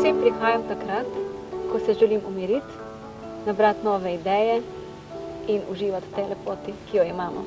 Sem prihajam takrat, ko se želim umiriti, nabrati nove ideje in uživati v tej lepoti, ki jo imamo.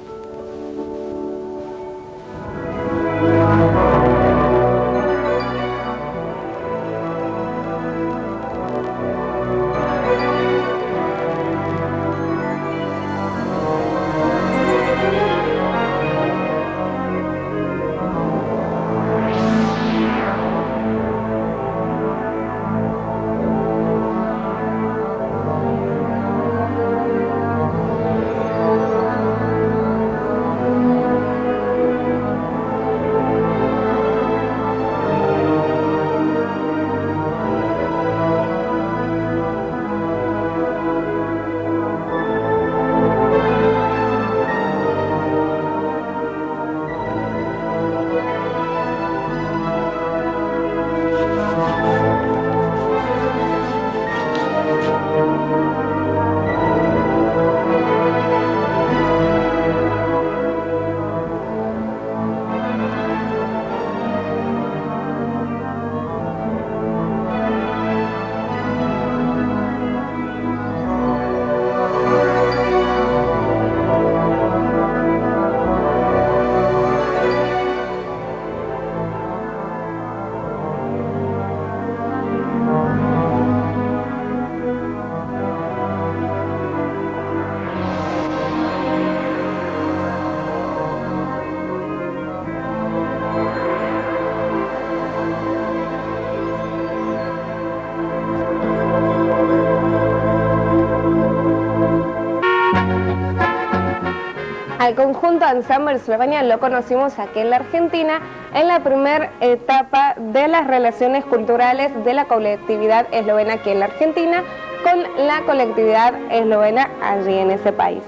Al conjunto Ensemble Eslovenia lo conocimos aquí en la Argentina en la primera etapa de las relaciones culturales de la colectividad eslovena aquí en la Argentina con la colectividad eslovena allí en ese país.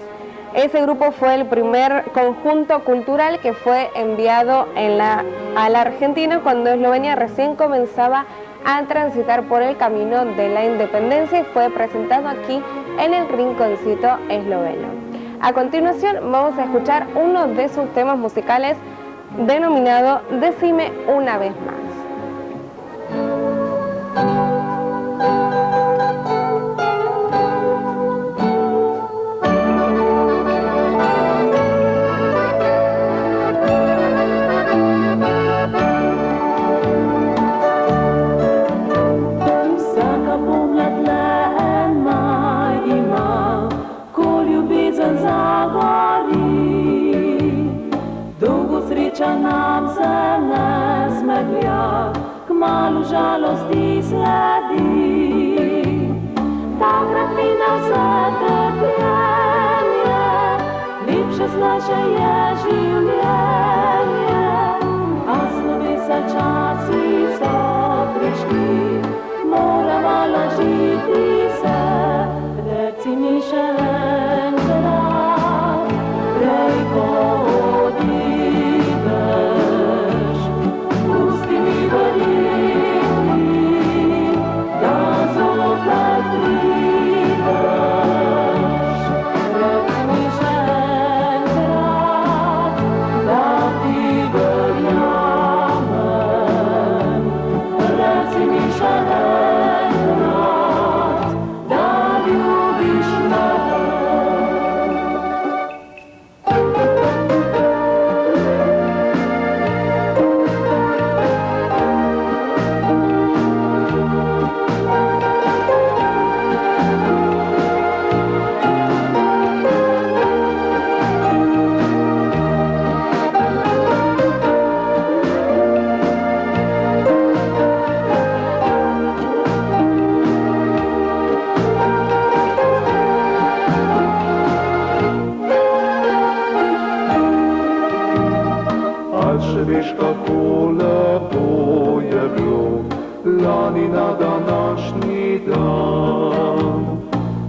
Ese grupo fue el primer conjunto cultural que fue enviado a la Argentina cuando Eslovenia recién comenzaba a transitar por el camino de la independencia y fue presentado aquí en el Rinconcito Esloveno. A continuación vamos a escuchar uno de sus temas musicales denominado Decime una vez más. Nam se ne zmeglja, kmalu žalosti sledi. Takrat mine vse trpljenje, lepše slejše je življenje. A slovi se časi so prišli, moramo lažiti se. Reci mi še enkrat, prej hodi. Veš, kako lepo je bilo lani na današnji dan,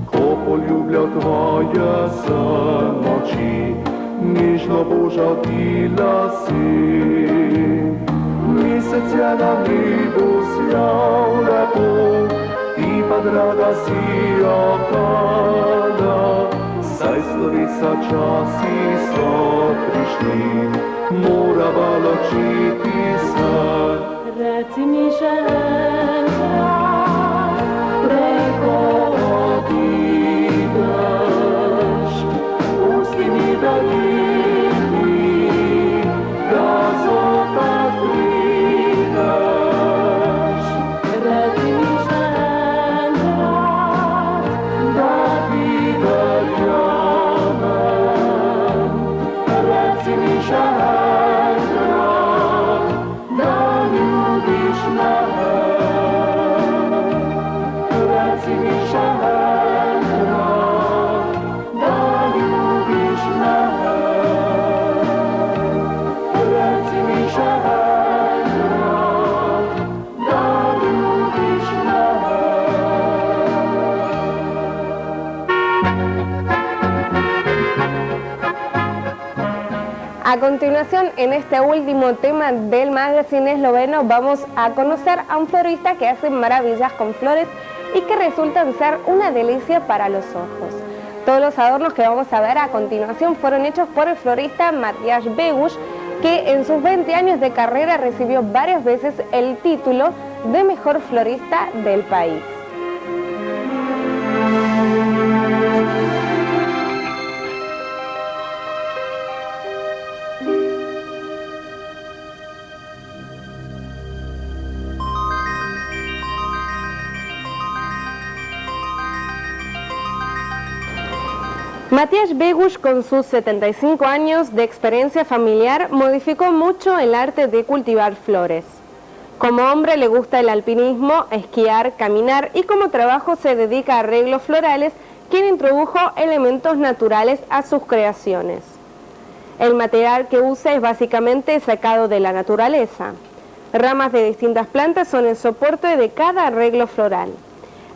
ko poljubljal tvoje moči, nežno božatila si. Mesec je na nebu sjal lepo, ti pa draga si okala, saj slovica časi so prišli, morava ločiti se. Reci mi še enkrat, podiđeš, pusti mi da vidim, da zopet prideš. Reci mi žena, da vidim jamen, reci mi žena, da ljubiš me. Reci mi žena, da ljubiš me. Reci mi žena, da ljubiš me. A continuación, en este último tema del magazine esloveno, vamos a conocer a un florista que hace maravillas con flores y que resultan ser una delicia para los ojos. Todos los adornos que vamos a ver a continuación fueron hechos por el florista Matjaž Beguš, que en sus 20 años de carrera recibió varias veces el título de mejor florista del país. Matjaž Beguš, con sus 75 años de experiencia familiar, modificó mucho el arte de cultivar flores. Como hombre le gusta el alpinismo, esquiar, caminar y como trabajo se dedica a arreglos florales, quien introdujo elementos naturales a sus creaciones. El material que usa es básicamente sacado de la naturaleza. Ramas de distintas plantas son el soporte de cada arreglo floral.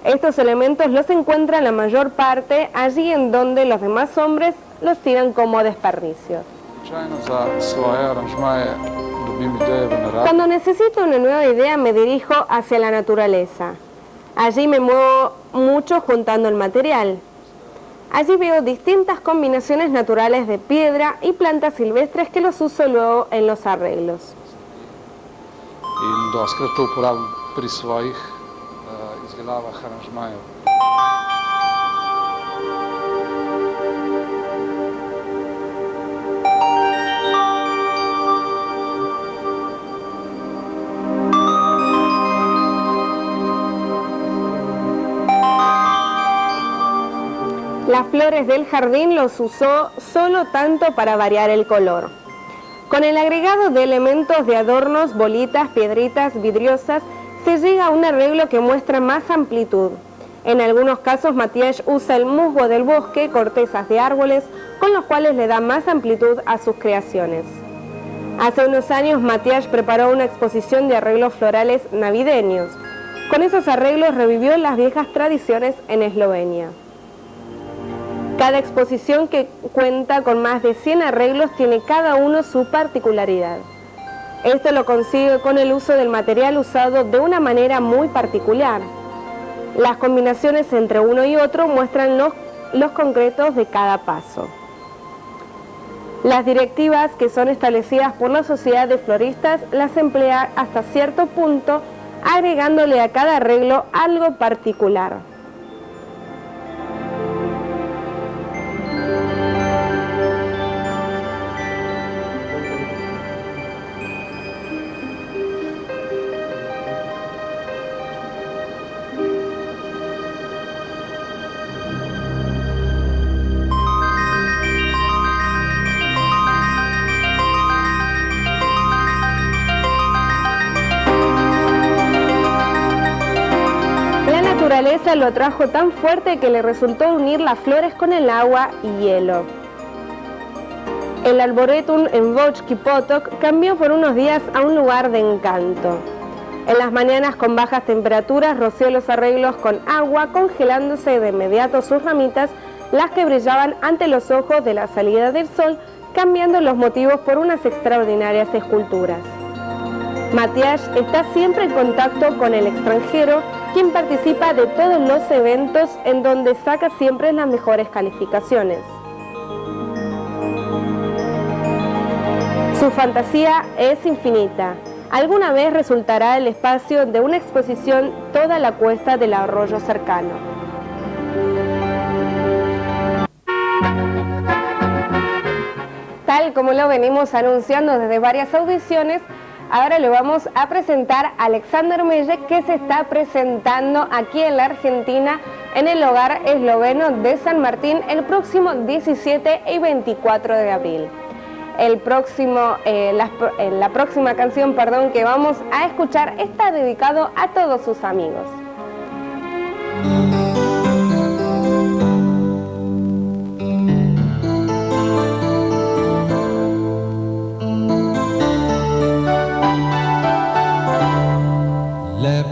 Estos elementos los encuentran la mayor parte allí en donde los demás hombres los tiran como desperdicios. Cuando necesito una nueva idea me dirijo hacia la naturaleza. Allí me muevo mucho juntando el material. Allí veo distintas combinaciones naturales de piedra y plantas silvestres que los uso luego en los arreglos. In doskrat to uporabljam pri svojih izdelavah aranžmajev. Las flores del jardín los usó solo tanto para variar el color. Con el agregado de elementos de adornos, bolitas, piedritas, vidriosas, se llega a un arreglo que muestra más amplitud. En algunos casos Matjaž usa el musgo del bosque, cortezas de árboles, con los cuales le da más amplitud a sus creaciones. Hace unos años Matjaž preparó una exposición de arreglos florales navideños. Con esos arreglos revivió las viejas tradiciones en Eslovenia. Cada exposición, que cuenta con más de 100 arreglos, tiene cada uno su particularidad. Esto lo consigue con el uso del material usado de una manera muy particular. Las combinaciones entre uno y otro muestran los concretos de cada paso. Las directivas que son establecidas por la Sociedad de Floristas las emplea hasta cierto punto, agregándole a cada arreglo algo particular. La naturaleza lo atrajo tan fuerte que le resultó unir las flores con el agua y hielo. El arboretum en Bočki Potok cambió por unos días a un lugar de encanto. En las mañanas con bajas temperaturas roció los arreglos con agua, congelándose de inmediato sus ramitas, las que brillaban ante los ojos de la salida del sol, cambiando los motivos por unas extraordinarias esculturas. Matjaž está siempre en contacto con el extranjero, quien participa de todos los eventos en donde saca siempre las mejores calificaciones. Su fantasía es infinita. Alguna vez resultará el espacio de una exposición toda la cuesta del arroyo cercano. Tal como lo venimos anunciando desde varias audiciones, ahora le vamos a presentar a Alexander Melle, que se está presentando aquí en la Argentina en el Hogar Esloveno de San Martín el próximo 17 y 24 de abril. La próxima canción que vamos a escuchar está dedicado a todos sus amigos.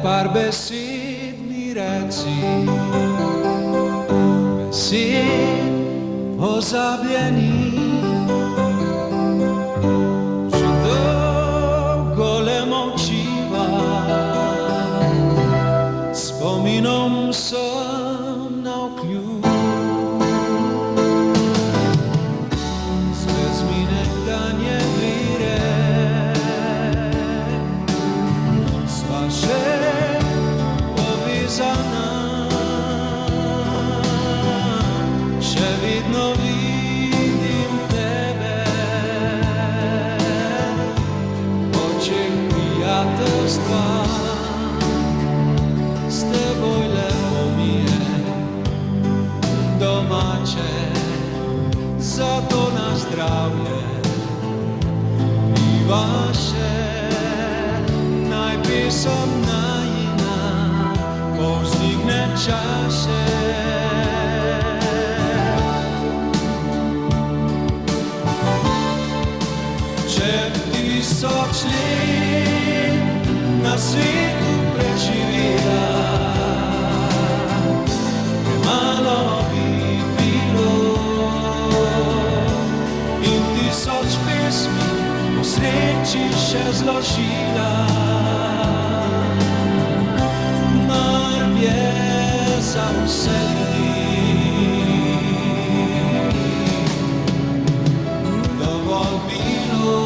Pár besíd mi reci, besíd pozabění, že dlouho lemočíva, vzpomínám som na okľúb. Svet mi nekdanie víre, svaše že vidno vidím tebe, oček prijatelstva, s tebou lebo mi je domáče, za to na zdravie i vaše, najprej som povznikne čase. Že 1000 let na svetu preživela, premalo by bilo in 1000 pesmi o sreči še zložila. Za vse ljudi dovolj bilo,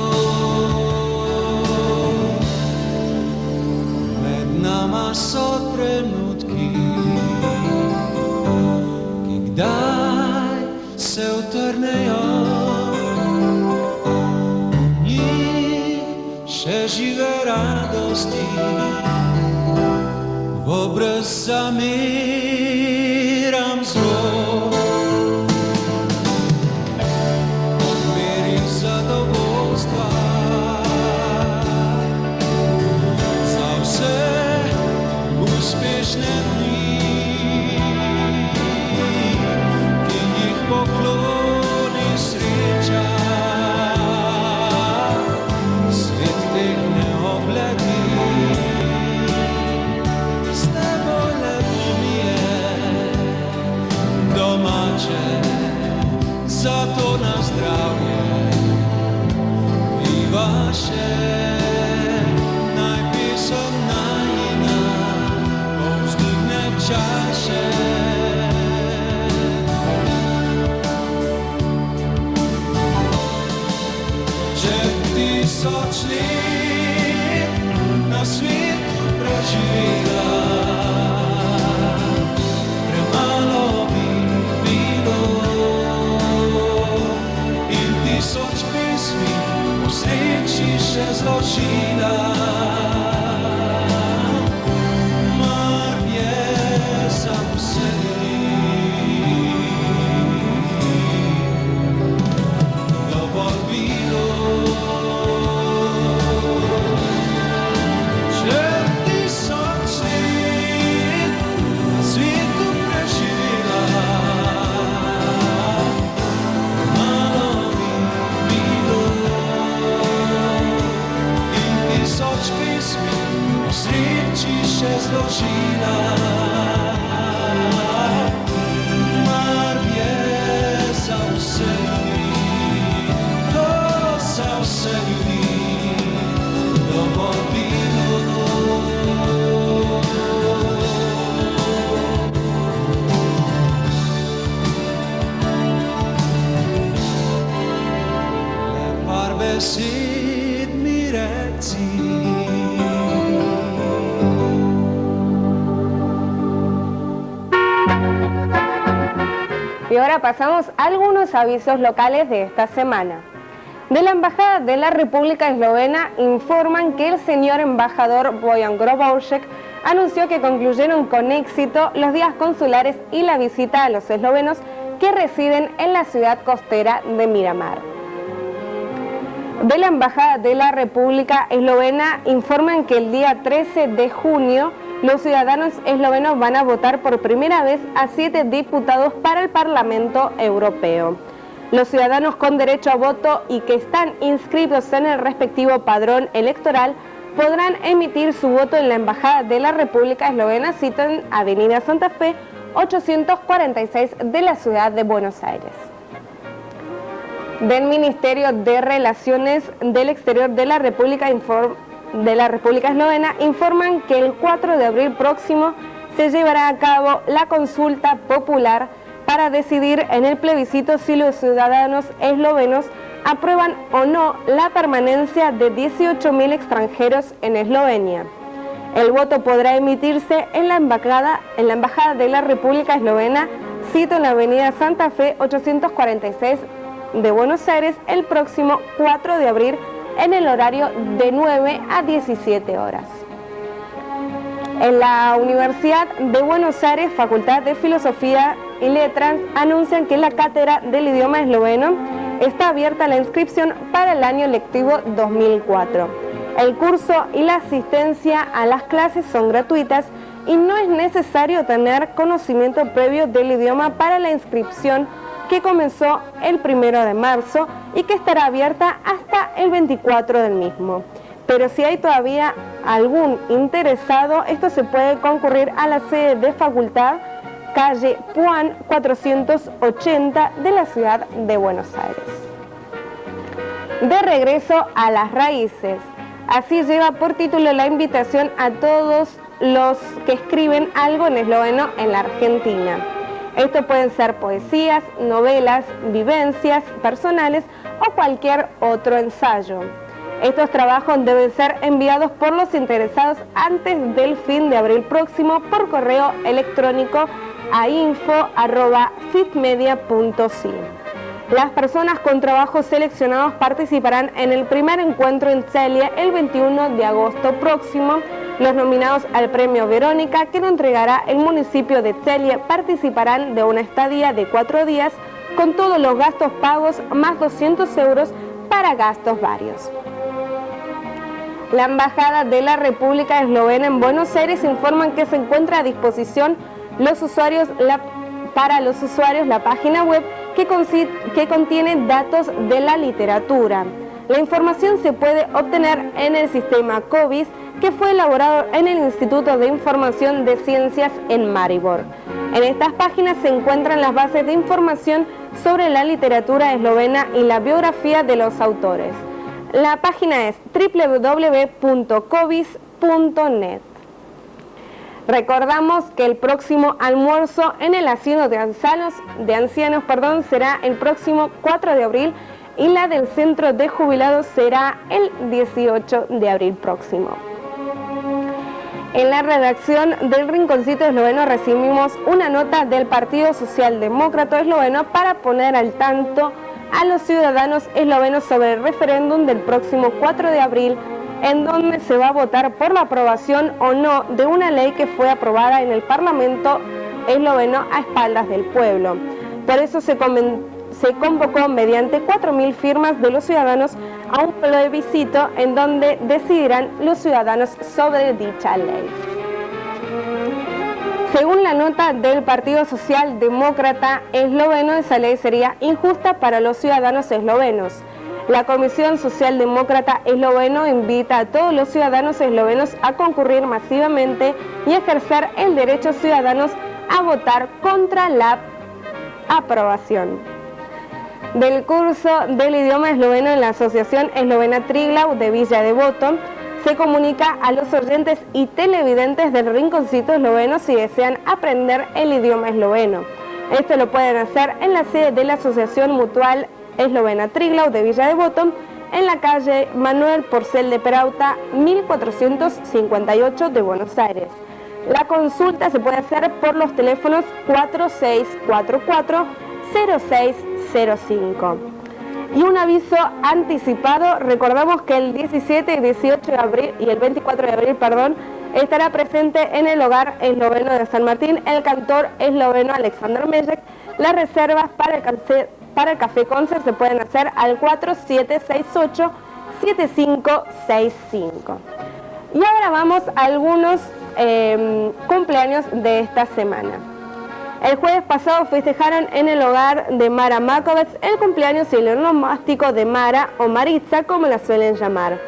med nama so trenutki, ki kdaj se utrnejo, v njih še žive radosti, v obraz zamiram zlo, odmeri zadovoljstva, za vse uspešne dni, ki jih pokloni sreča, svet teh ne obledi. Zato na zdravje i vaše, najprej som najina, povznikne čaše. Že 1000 let na svetu preživela, premalo by bilo. 1000 pesmi o sreči še zložila, mar je za vse ljudi dovolj bilo. Že 1000 let na svetu preživela, o sreči še zložila, mar je za vse ljudi, za vse ljudi dovolj bilo. Le par besed mi reci, y ahora pasamos a algunos avisos locales de esta semana. De la Embajada de la República Eslovena informan que el señor embajador Bojan Grobaušek anunció que concluyeron con éxito los días consulares y la visita a los eslovenos que residen en la ciudad costera de Miramar. De la Embajada de la República Eslovena informan que el día 13 de junio los ciudadanos eslovenos van a votar por primera vez a 7 diputados para el Parlamento Europeo. Los ciudadanos con derecho a voto y que están inscritos en el respectivo padrón electoral podrán emitir su voto en la Embajada de la República Eslovena, situada en Avenida Santa Fe, 846 de la ciudad de Buenos Aires. Del Ministerio de Relaciones del Exterior de la República Eslovena informan que el 4 de abril próximo se llevará a cabo la consulta popular para decidir en el plebiscito si los ciudadanos eslovenos aprueban o no la permanencia de 18.000 extranjeros en Eslovenia. El voto podrá emitirse en la Embajada de la República Eslovena, sito en la Avenida Santa Fe 846 de Buenos Aires, el próximo 4 de abril en el horario de 9 a 17 horas. En la Universidad de Buenos Aires, Facultad de Filosofía y Letras, anuncian que la cátedra del idioma esloveno está abierta a la inscripción para el año lectivo 2004. El curso y la asistencia a las clases son gratuitas y no es necesario tener conocimiento previo del idioma para la inscripción, que comenzó el 1 de marzo y que estará abierta hasta el 24 del mismo. Pero si hay todavía algún interesado, esto se puede concurrir a la sede de facultad, calle Puan 480 de la ciudad de Buenos Aires. De regreso a las raíces. Así lleva por título la invitación a todos los que escriben algo en esloveno en la Argentina. Esto pueden ser poesías, novelas, vivencias personales o cualquier otro ensayo. Estos trabajos deben ser enviados por los interesados antes del fin de abril próximo por correo electrónico a info@fitmedia.si. Las personas con trabajos seleccionados participarán en el primer encuentro en Celia el 21 de agosto próximo. Los nominados al premio Verónica, que lo entregará el municipio de Celia, participarán de una estadía de 4 días con todos los gastos pagos más 200 euros para gastos varios. La Embajada de la República Eslovena en Buenos Aires informan que se encuentra a disposición para los usuarios la página web que contiene datos de la literatura. La información se puede obtener en el sistema COBIS, que fue elaborado en el Instituto de Información de Ciencias en Maribor. En estas páginas se encuentran las bases de información sobre la literatura eslovena y la biografía de los autores. La página es www.cobis.net. Recordamos que el próximo almuerzo en el asilo de ancianos será el próximo 4 de abril y la del centro de jubilados será el 18 de abril próximo. En la redacción del Rinconcito Esloveno recibimos una nota del Partido Socialdemócrata Esloveno para poner al tanto a los ciudadanos eslovenos sobre el referéndum del próximo 4 de abril, en donde se va a votar por la aprobación o no de una ley que fue aprobada en el Parlamento esloveno a espaldas del pueblo. Por eso se convocó mediante 4.000 firmas de los ciudadanos a un plebiscito en donde decidirán los ciudadanos sobre dicha ley. Según la nota del Partido Socialdemócrata Esloveno, esa ley sería injusta para los ciudadanos eslovenos. La Comisión Socialdemócrata Esloveno invita a todos los ciudadanos eslovenos a concurrir masivamente y ejercer el derecho ciudadanos a votar contra la aprobación. Del curso del idioma esloveno en la Asociación Eslovena Triglav de Villa Devoto, se comunica a los oyentes y televidentes del Rinconcito Esloveno si desean aprender el idioma esloveno. Esto lo pueden hacer en la sede de la Asociación Mutual Eslovena Triglav de Villa Devoto, en la calle Manuel Porcel de Peralta, 1458 de Buenos Aires. La consulta se puede hacer por los teléfonos 4644-0605. Y un aviso anticipado, recordamos que el 17 y 18 de abril y el 24 de abril, estará presente en el hogar esloveno de San Martín el cantor esloveno Alexander Mejek. Las reservas para el café concert se pueden hacer al 4768-7565. Y ahora vamos a algunos cumpleaños de esta semana. El jueves pasado festejaron en el hogar de Mara Makovets el cumpleaños y el onomástico de Mara o Maritza, como la suelen llamar.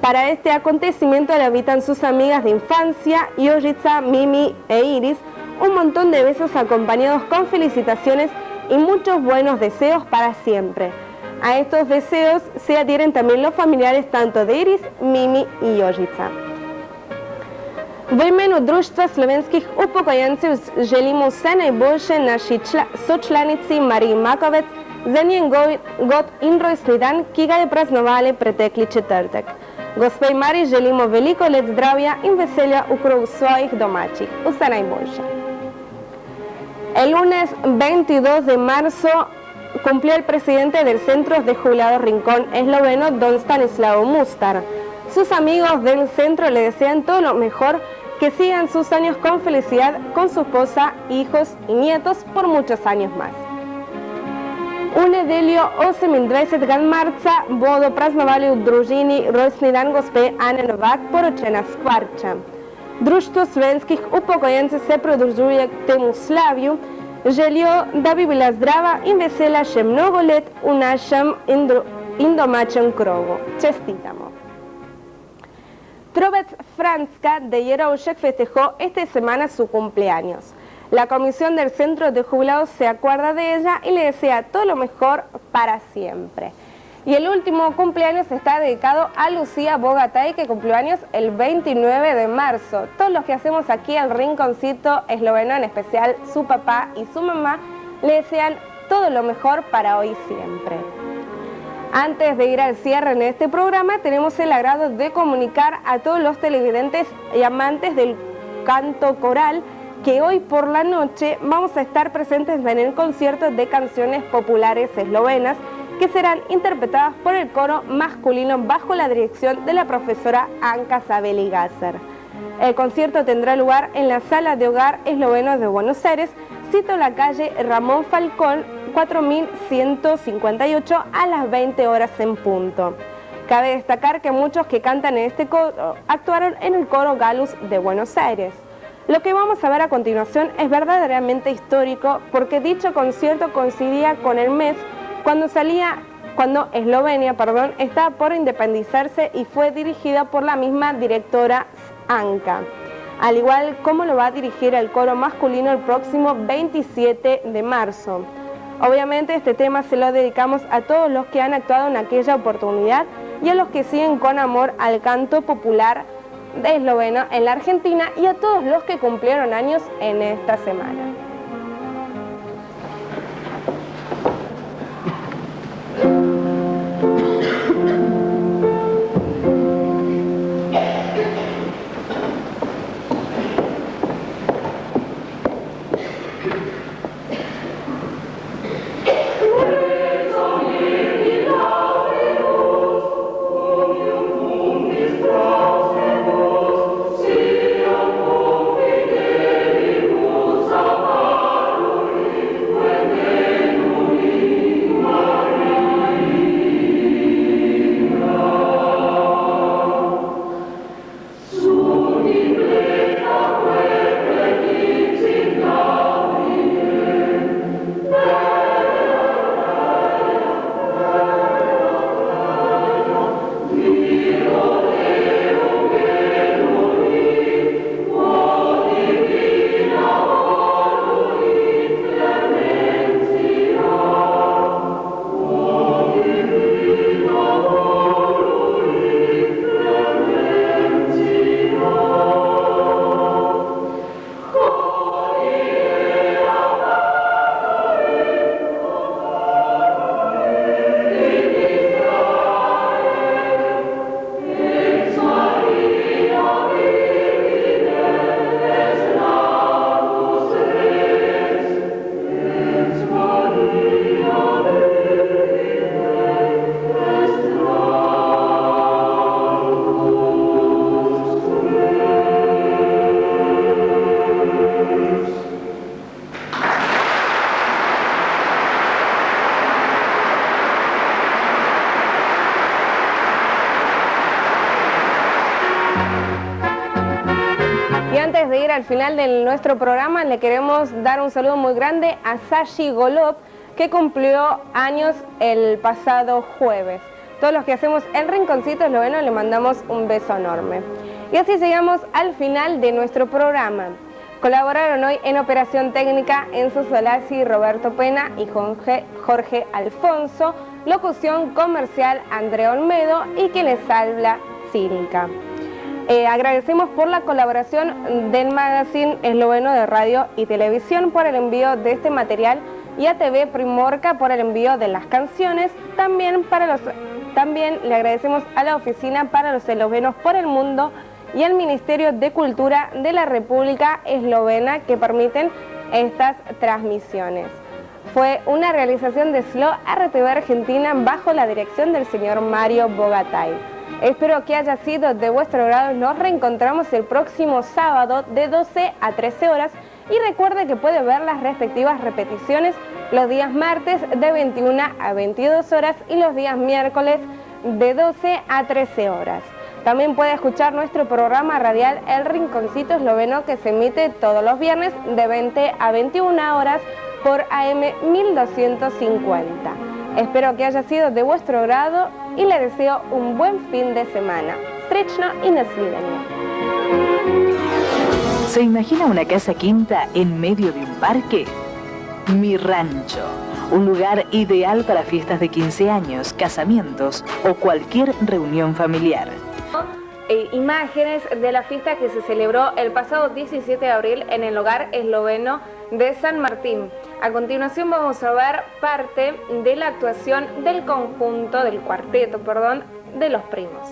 Para este acontecimiento le habitan sus amigas de infancia, Jojica, Mimi e Iris, un montón de besos acompañados con felicitaciones y muchos buenos deseos para siempre. A estos deseos se adhieren también los familiares tanto de Iris, Mimi y Jojica. V imenu Društva slovenskih upokojencev želimo vse najboljše naši sočlanici Mariji Makovec za njen god in rojstni dan, ki ga je praznovali pretekli četrtek. Gospej Mari želimo veliko let zdravja in veselja v krogu svojih domačih. Vse najboljše. El lunes 22 de marzo cumplió el presidente del Centro de Jubilados Rincón esloveno, don Stanislao Mustar. Sus amigos del centro le desean todo lo mejor, que sigan sus años con felicidad con su esposa, hijos y nietos por muchos años más. U nedeljo 28. marca bodo praznovali v družini rojstni dan gospe Ane Novak, poročena s Kvarča. Društvo slovenskih upokojencev se pridružuje k temu slavju, želijo, da bi bila zdrava in vesela še mnogo let v našem in domačem krogu. Čestitamo. Trobec Franska de Jeroušek festejó esta semana su cumpleaños. La comisión del Centro de Jubilados se acuerda de ella y le desea todo lo mejor para siempre. Y el último cumpleaños está dedicado a Lucía Bogatay, que cumplió años el 29 de marzo. Todos los que hacemos aquí el rinconcito esloveno, en especial su papá y su mamá, le desean todo lo mejor para hoy y siempre. Antes de ir al cierre en este programa, tenemos el agrado de comunicar a todos los televidentes y amantes del canto coral que hoy por la noche vamos a estar presentes en el concierto de canciones populares eslovenas que serán interpretadas por el coro masculino bajo la dirección de la profesora Anka Sabeli-Gasser. El concierto tendrá lugar en la Sala de Hogar Esloveno de Buenos Aires, sito la calle Ramón Falcón 4158 a las 20 horas en punto. Cabe destacar que muchos que cantan en este coro actuaron en el coro Galus de Buenos Aires. Lo que vamos a ver a continuación es verdaderamente histórico porque dicho concierto coincidía con el mes cuando Eslovenia estaba por independizarse y fue dirigida por la misma directora Anka, al igual como lo va a dirigir el coro masculino el próximo 27 de marzo. Obviamente este tema se lo dedicamos a todos los que han actuado en aquella oportunidad y a los que siguen con amor al canto popular de esloveno en la Argentina y a todos los que cumplieron años en esta semana. Sia cum fidelibus amados. antes de ir al final de nuestro programa, le queremos dar un saludo muy grande a Sashi Golov, que cumplió años el pasado jueves. Todos los que hacemos el Rinconcito Esloveno le mandamos un beso enorme. Y así llegamos al final de nuestro programa. Colaboraron hoy en Operación Técnica Enzo Solazzi, Roberto Pena y Jorge Alfonso. Locución comercial Andrea Olmedo y quien les habla Silka. Agradecemos por la colaboración del Magazine Esloveno de Radio y Televisión por el envío de este material y a TV Primorka por el envío de las canciones. También le agradecemos a la Oficina para los Eslovenos por el Mundo y al Ministerio de Cultura de la República Eslovena que permiten estas transmisiones. Fue una realización de SLO RTV Argentina bajo la dirección del señor Mario Bogatay. Espero que haya sido de vuestro agrado. Nos reencontramos el próximo sábado de 12 a 13 horas y recuerde que puede ver las respectivas repeticiones los días martes de 21 a 22 horas y los días miércoles de 12 a 13 horas. También puede escuchar nuestro programa radial El Rinconcito Esloveno que se emite todos los viernes de 20 a 21 horas por AM 1250. Espero que haya sido de vuestro agrado y le deseo un buen fin de semana. Srećno y nasvidenje. ¿Se imagina una casa quinta en medio de un parque? Mi Rancho, un lugar ideal para fiestas de 15 años, casamientos o cualquier reunión familiar. Imágenes de la fiesta que se celebró el pasado 17 de abril en el hogar esloveno de San Martín. A continuación vamos a ver parte de la actuación del conjunto, del cuarteto, perdón, de los primos.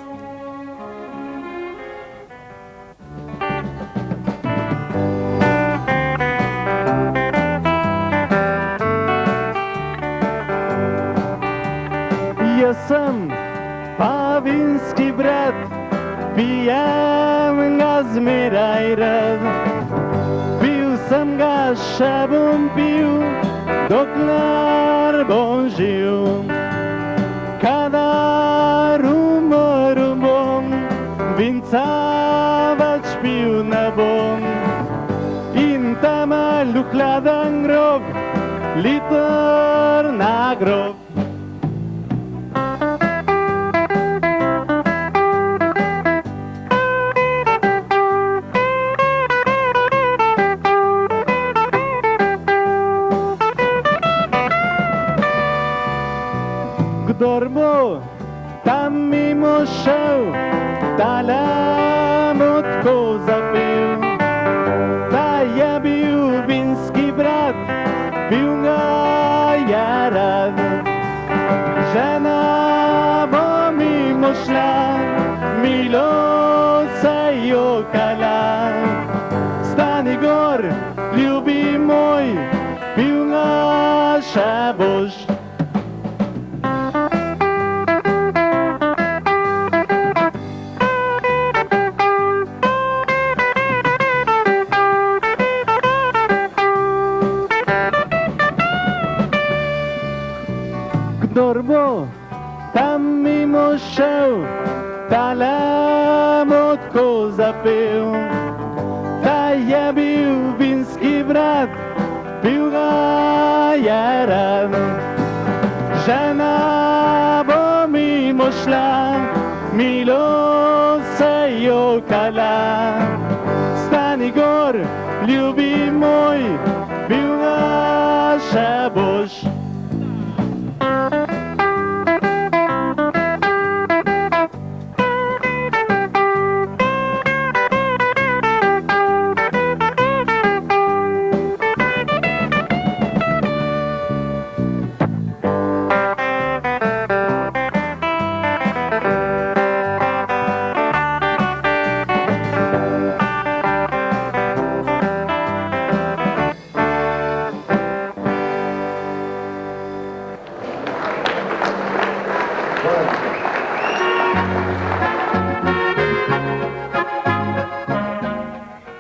Ja sem pavinski brat, pijem ga zmeraj rad. Pil sem ga, še bom pil, dokler bom živ. Kadar umrl bom, vinca več pil ne bom. In temelj v hladen grob, liter na grob. Kdor bo tam mimo šel, tale mu tako zapel, da je bil vinski brat, pil ga je rad. Žena bo mimo šla, milo se jokala. Stani gor, ljubi moj, pil ga še boš. Kdor bo tam mimo šel, tale mu tako zapel, da je bil vinski brat, pil ga je rad. Žena bo mimo šla, milo se jokala. Stani gor, ljubi moj, pil ga še boš.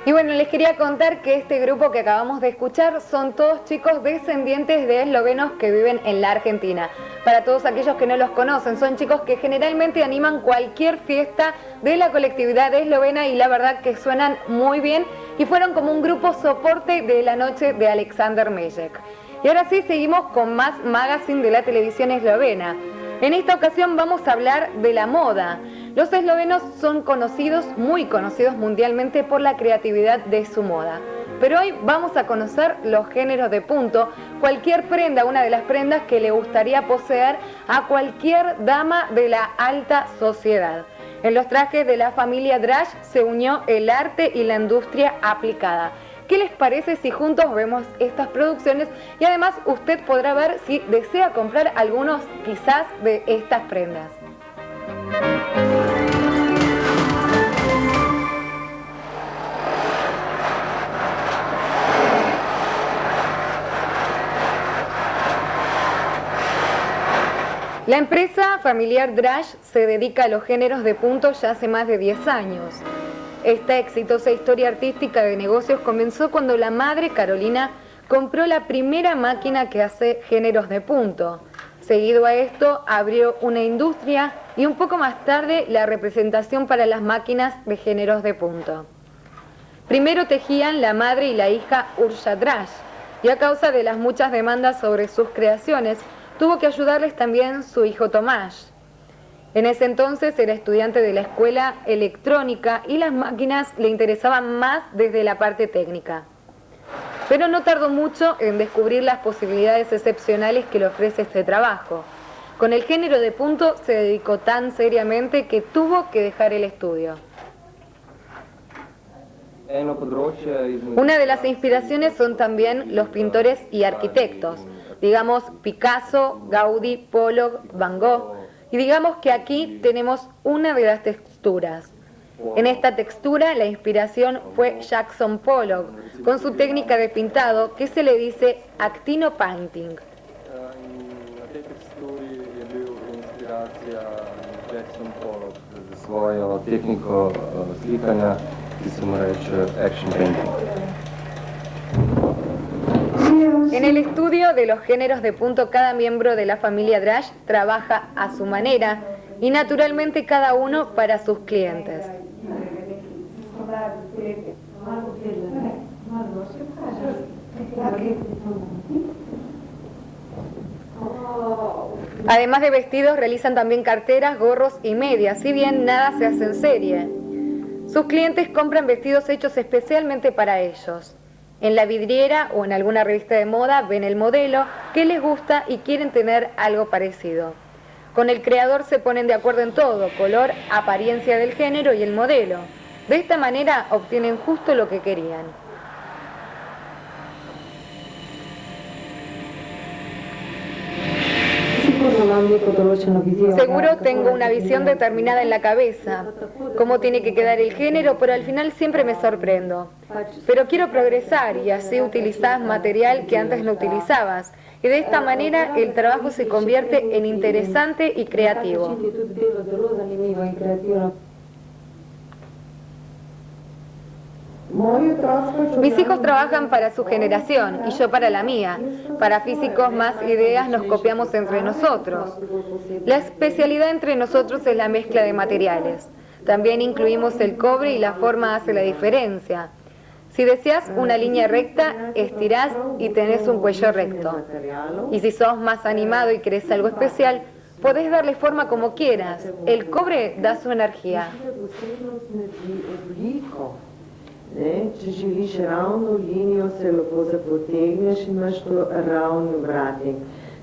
Y bueno, les quería contar que este grupo que acabamos de escuchar son todos chicos descendientes de eslovenos que viven en la Argentina. Para todos aquellos que no los conocen, son chicos que generalmente animan cualquier fiesta de la colectividad eslovena y la verdad que suenan muy bien y fueron como un grupo soporte de la noche de Alexander Mejek. Y ahora sí, seguimos con más magazine de la televisión eslovena. En esta ocasión vamos a hablar de la moda. Los eslovenos son conocidos, muy conocidos mundialmente por la creatividad de su moda. Pero hoy vamos a conocer los géneros de punto, cualquier prenda, una de las prendas que le gustaría poseer a cualquier dama de la alta sociedad. En los trajes de la familia Draž se unió el arte y la industria aplicada. ¿Qué les parece si juntos vemos estas producciones? Y además usted podrá ver si desea comprar algunos quizás de estas prendas. La empresa familiar Draž se dedica a los géneros de punto ya hace más de 10 años. Esta exitosa historia artística de negocios comenzó cuando la madre Carolina compró la primera máquina que hace géneros de punto. Seguido a esto, abrió una industria y un poco más tarde la representación para las máquinas de géneros de punto. Primero tejían la madre y la hija Urša Draž, y a causa de las muchas demandas sobre sus creaciones, tuvo que ayudarles también su hijo Tomás. En ese entonces era estudiante de la escuela electrónica y las máquinas le interesaban más desde la parte técnica. Pero no tardó mucho en descubrir las posibilidades excepcionales que le ofrece este trabajo. Con el género de punto se dedicó tan seriamente que tuvo que dejar el estudio. Una de las inspiraciones son también los pintores y arquitectos, digamos Picasso, Gaudí, Pollock, Van Gogh, y digamos que aquí tenemos una de las texturas. En esta textura la inspiración fue Jackson Pollock, con su técnica de pintado que se le dice actino painting. Na tej teksturi je bil inspiracija Jackson Pollock za svojo tehniko slikanja, ki se mu reče action painting. En el estudio de los géneros de punto, cada miembro de la familia Draž trabaja a su manera y naturalmente cada uno para sus clientes. Además de vestidos, realizan también carteras, gorros y medias, si bien nada se hace en serie. Sus clientes compran vestidos hechos especialmente para ellos. En la vidriera o en alguna revista de moda ven el modelo que les gusta y quieren tener algo parecido. Con el creador se ponen de acuerdo en todo: color, apariencia del género y el modelo. De esta manera obtienen justo lo que querían. Seguro tengo una visión determinada en la cabeza, cómo tiene que quedar el género, pero al final siempre me sorprendo. Pero quiero progresar y así utilizás material que antes no utilizabas. Y de esta manera el trabajo se convierte en interesante y creativo. Mis hijos trabajan para su generación y yo para la mía. Para físicos más ideas nos copiamos entre nosotros. La especialidad entre nosotros es la mezcla de materiales. También incluimos el cobre y la forma hace la diferencia. Si deseas una línea recta, estirás y tenés un cuello recto. Y si sos más animado y querés algo especial, podés darle forma como quieras. El cobre da su energía. Če želiš ravno linijo, se lepo zapotegneš in imaš to ravni ovratnik.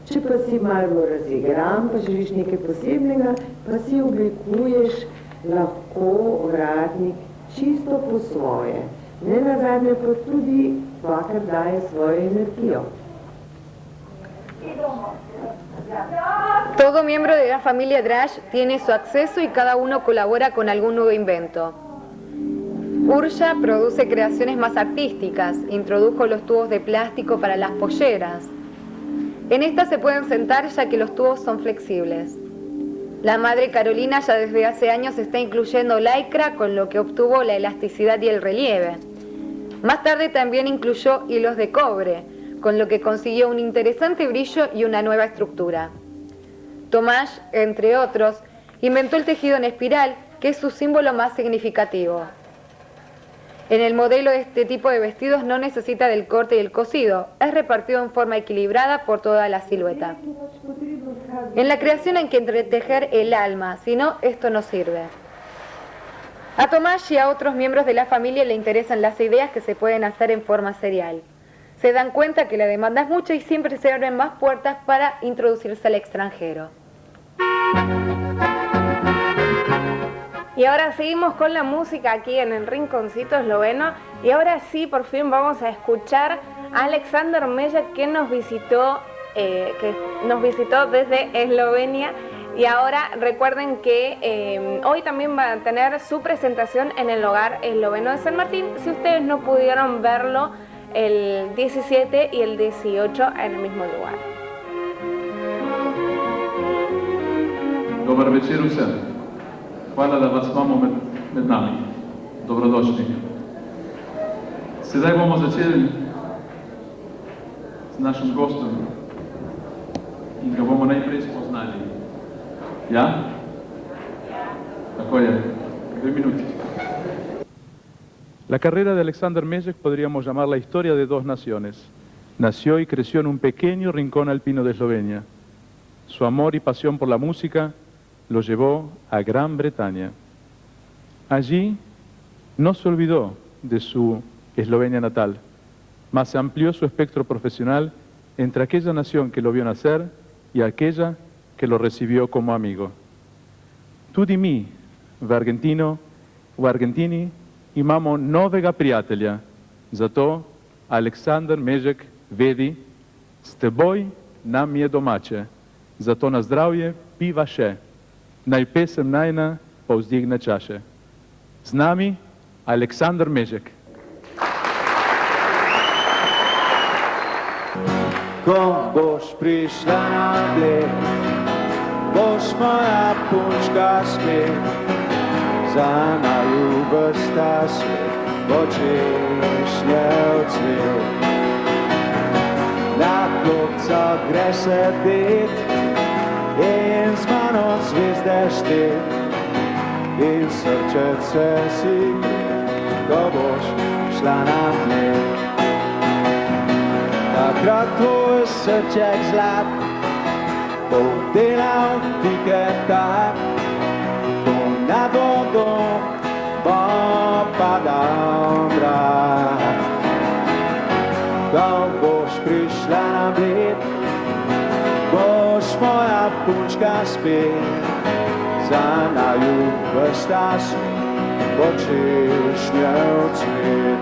Če pa si malo razigran, pa želiš nekaj posebnega, pa si oblikuješ lahko ovratnik čisto po svoje. Ne nazadnje pa tudi dvakrat daje svojo energijo. Todo miembro de la familia Draž tiene su acceso y cada uno colabora con algún nuevo invento. Urša produce creaciones más artísticas, introdujo los tubos de plástico para las polleras. En estas se pueden sentar ya que los tubos son flexibles. La madre Carolina ya desde hace años está incluyendo lycra, con lo que obtuvo la elasticidad y el relieve. Más tarde también incluyó hilos de cobre, con lo que consiguió un interesante brillo y una nueva estructura. Tomás, entre otros, inventó el tejido en espiral, que es su símbolo más significativo. En el modelo, este tipo de vestidos no necesita del corte y el cosido, es repartido en forma equilibrada por toda la silueta. En la creación hay que entretejer el alma, si no, esto no sirve. A Tomás y a otros miembros de la familia le interesan las ideas que se pueden hacer en forma serial. Se dan cuenta que la demanda es mucha y siempre se abren más puertas para introducirse al extranjero. Y ahora seguimos con la música aquí en el Rinconcito Esloveno. Y ahora sí, por fin vamos a escuchar a Alexander Mejek, que nos visitó desde Eslovenia. Y ahora recuerden que hoy también va a tener su presentación en el Hogar Esloveno de San Martín. Si ustedes no pudieron verlo el 17 y el 18 en el mismo lugar. Dobar večer vsem. Hvala, da vas imamo med nami. Dobrodošli. Sedaj bomo začeli z našim gostom in ga bomo najprej spoznali. Ja? Tako je. 2 minuti. La carrera de Alexander Mejek podríamos llamar la historia de 2 naciones. Nació y creció en un pequeño rincón alpino de Eslovenia. Su amor y pasión por la música lo llevó a Gran Bretaña. Allí no se olvidó de su Eslovenia natal, mas se amplió su espectro profesional entre aquella nación que lo vio nacer y aquella que lo recibió como amigo. Tudi mi, v Argentini, imamo novega prijatelja, zato Alexander Mejek vedi, s teboj nam je domače, zato na zdravje piva še. Naj pesem najna povzdigne čaše. Z nami Alexander Mejek. Ko boš prišla na Bled, boš moja punčka spet, za naju vrsta svet, bo češnjev cvet. Na klopco greš sedit in z mano zvezde štet, in srčece si, ko boš šla na Bled. Takrat tvoj srček zlat bo delal tiketa, bo nad vodo bo padal mrak. Ko boš prišla na Bled, boš moja punčka spet, za naju vrsta svet, bo češnjev cvet.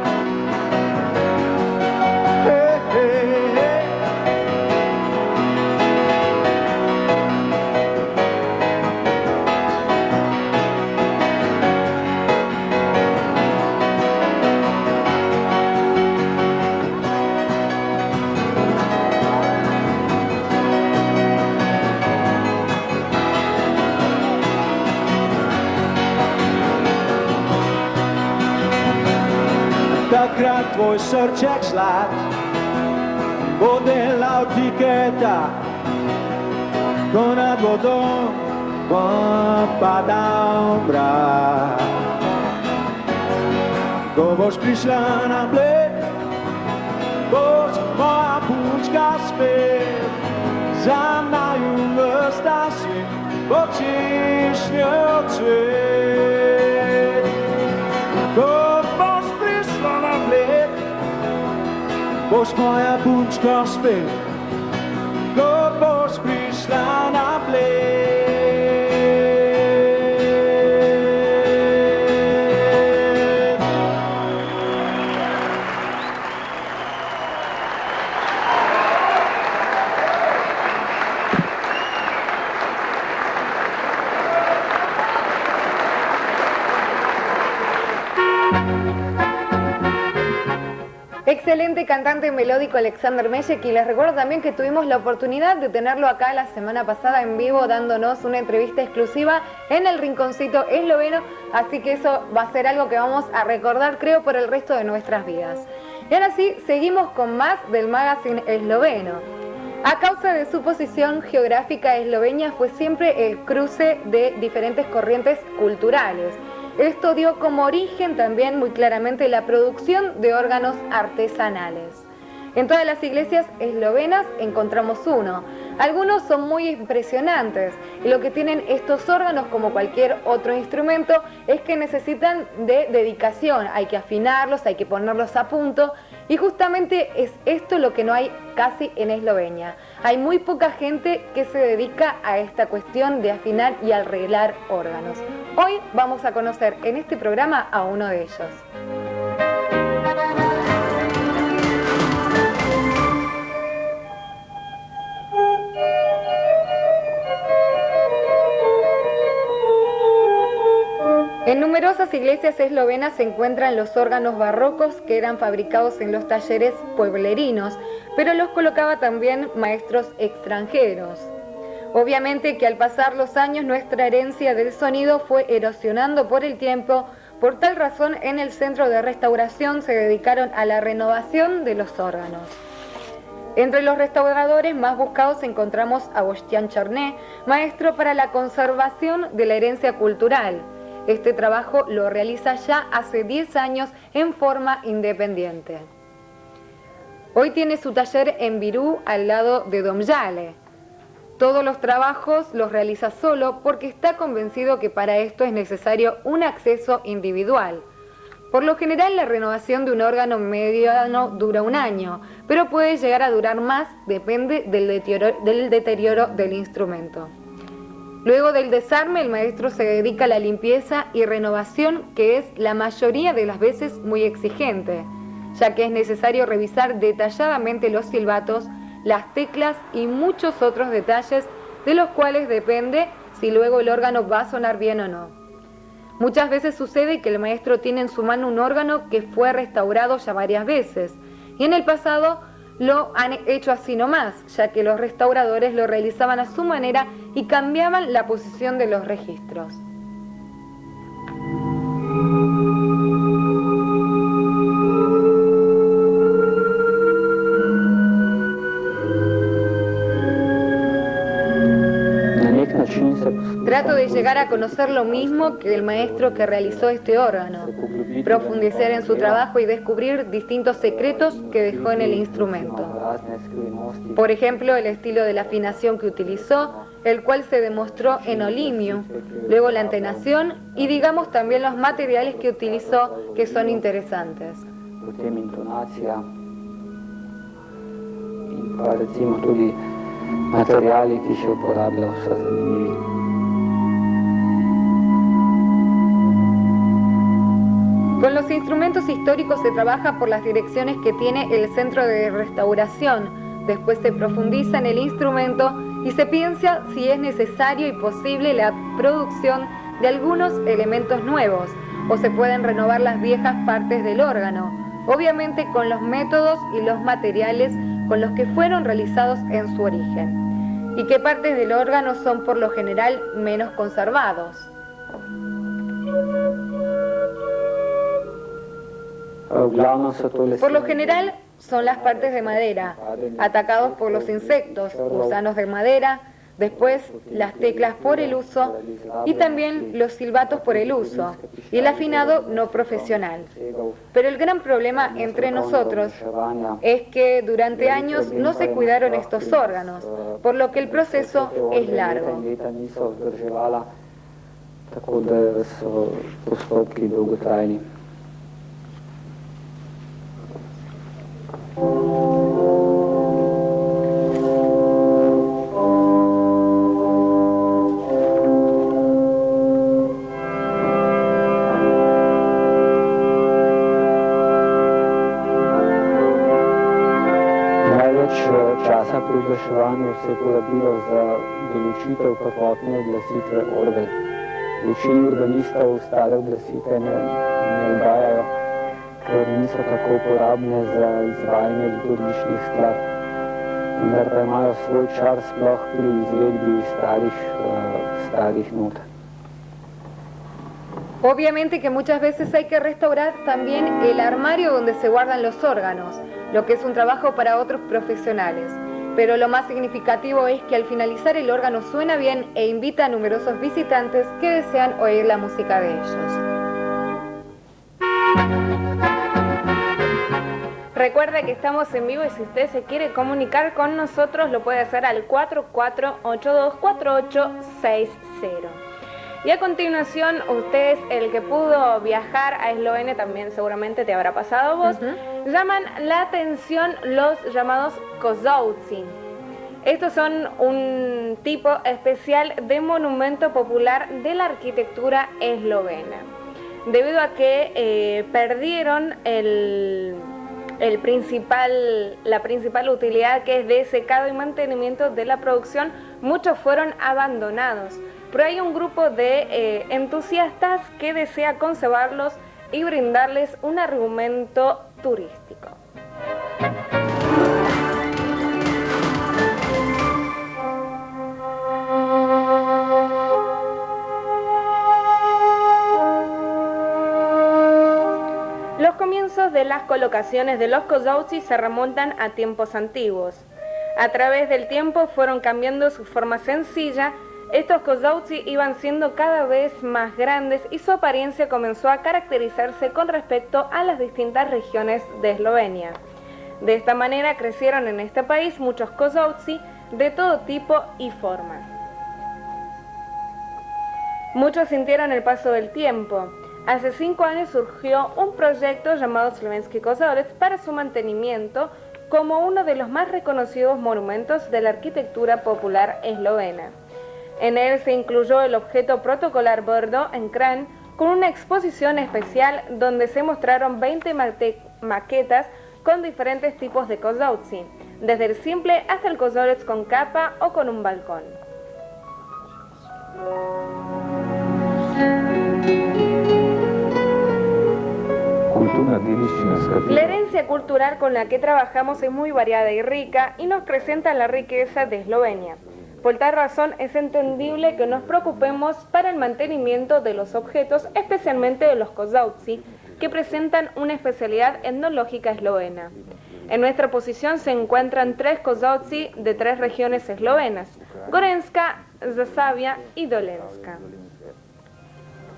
Takrat tvoj srček zlat bo delal tiketa, ko nad vodo bo padal mrak. Ko boš prišla na Bled, boš moja punčka spet, za naju vrsta svet, bo češnjev cvet. Ko boš prišla na Bled, boš moja punčka spet, ko boš prišla na Bled. Excelente cantante melódico Alexander Mejek, y les recuerdo también que tuvimos la oportunidad de tenerlo acá la semana pasada en vivo dándonos una entrevista exclusiva en el Rinconcito Esloveno, así que eso va a ser algo que vamos a recordar, creo, por el resto de nuestras vidas. Y ahora sí, seguimos con más del magazine esloveno. A causa de su posición geográfica, Eslovenia fue siempre el cruce de diferentes corrientes culturales. Esto dio como origen también muy claramente la producción de órganos artesanales. En todas las iglesias eslovenas encontramos uno. Algunos son muy impresionantes y lo que tienen estos órganos, como cualquier otro instrumento, es que necesitan de dedicación. Hay que afinarlos, hay que ponerlos a punto y justamente es esto lo que no hay casi en Eslovenia. Hay muy poca gente que se dedica a esta cuestión de afinar y arreglar órganos. Hoy vamos a conocer en este programa a uno de ellos. En numerosas iglesias eslovenas se encuentran los órganos barrocos que eran fabricados en los talleres pueblerinos, pero los colocaba también maestros extranjeros. Obviamente que al pasar los años nuestra herencia del sonido fue erosionando por el tiempo, por tal razón en el centro de restauración se dedicaron a la renovación de los órganos. Entre los restauradores más buscados encontramos a Bostian Charné, maestro para la conservación de la herencia cultural. Este trabajo lo realiza ya hace 10 años en forma independiente. Hoy tiene su taller en Virú, al lado de Domjale. Todos los trabajos los realiza solo porque está convencido que para esto es necesario un acceso individual. Por lo general, la renovación de un órgano mediano dura 1 año, pero puede llegar a durar más, depende del deterioro del instrumento. Luego del desarme, el maestro se dedica a la limpieza y renovación, que es la mayoría de las veces muy exigente, ya que es necesario revisar detalladamente los silbatos, las teclas y muchos otros detalles de los cuales depende si luego el órgano va a sonar bien o no. Muchas veces sucede que el maestro tiene en su mano un órgano que fue restaurado ya varias veces y en el pasado lo han hecho así nomás, ya que los restauradores lo realizaban a su manera y cambiaban la posición de los registros. Trato de llegar a conocer lo mismo que el maestro que realizó este órgano, profundizar en su trabajo y descubrir distintos secretos que dejó en el instrumento. Por ejemplo, el estilo de la afinación que utilizó, el cual se demostró en Olimio, luego la entonación y digamos también los materiales que utilizó, que son interesantes. Materiali, ki jih je uporabljal, so zanimivi. Con los instrumentos históricos se trabaja por las direcciones que tiene el centro de restauración. Después se profundiza en el instrumento y se piensa si es necesario y posible la producción de algunos elementos nuevos o se pueden renovar las viejas partes del órgano, obviamente con los métodos y los materiales con los que fueron realizados en su origen, y qué partes del órgano son por lo general menos conservados. Por lo general son las partes de madera, atacados por los insectos, gusanos de madera, después las teclas por el uso y también los silbatos por el uso y el afinado no profesional. Pero el gran problema entre nosotros es que durante años no se cuidaron estos órganos, por lo que el proceso es largo. Časa pri oglaševanju se je porabilo za določitev prvotne oglasitve orgel. Večini organistov stare oglasitve ne udajajo, ker niso tako uporabne za izvajanje liturgičnih skladb, vendar pa imajo svoj čar sploh pri izvedbi starih not. Obviamente que muchas veces hay que restaurar también el armario donde se guardan los órganos, lo que es un trabajo para otros profesionales. Pero lo más significativo es que al finalizar el órgano suena bien e invita a numerosos visitantes que desean oír la música de ellos. Recuerde que estamos en vivo y si usted se quiere comunicar con nosotros lo puede hacer al 44824860. Y a continuación, usted es el que pudo viajar a Eslovenia, también seguramente te habrá pasado a vos, llaman la atención los llamados kozolci. Estos son un tipo especial de monumento popular de la arquitectura eslovena, debido a que perdieron la principal utilidad, que es de secado y mantenimiento de la producción. Muchos fueron abandonados, pero hay un grupo de entusiastas que desea conservarlos y brindarles un argumento turístico. Los comienzos de las colocaciones de los kozolci se remontan a tiempos antiguos. A través del tiempo fueron cambiando su forma sencilla. Estos kozolci iban siendo cada vez más grandes y su apariencia comenzó a caracterizarse con respecto a las distintas regiones de Eslovenia. De esta manera crecieron en este país muchos kozolci de todo tipo y forma. Muchos sintieron el paso del tiempo. Hace 5 años surgió un proyecto llamado Slovenski Kozolec para su mantenimiento como uno de los más reconocidos monumentos de la arquitectura popular eslovena. En él se incluyó el objeto protocolar Brdo en Kranj con una exposición especial donde se mostraron 20 maquetas con diferentes tipos de kozolci, desde el simple hasta el kozolec con capa o con un balcón. La herencia cultural con la que trabajamos es muy variada y rica y nos presenta la riqueza de Eslovenia. Por tal razón es entendible que nos preocupemos para el mantenimiento de los objetos, especialmente de los kozolci, que presentan una especialidad etnológica eslovena. En nuestra posición se encuentran 3 kozolci de 3 regiones eslovenas: Gorenska, Zasavia y Dolenska.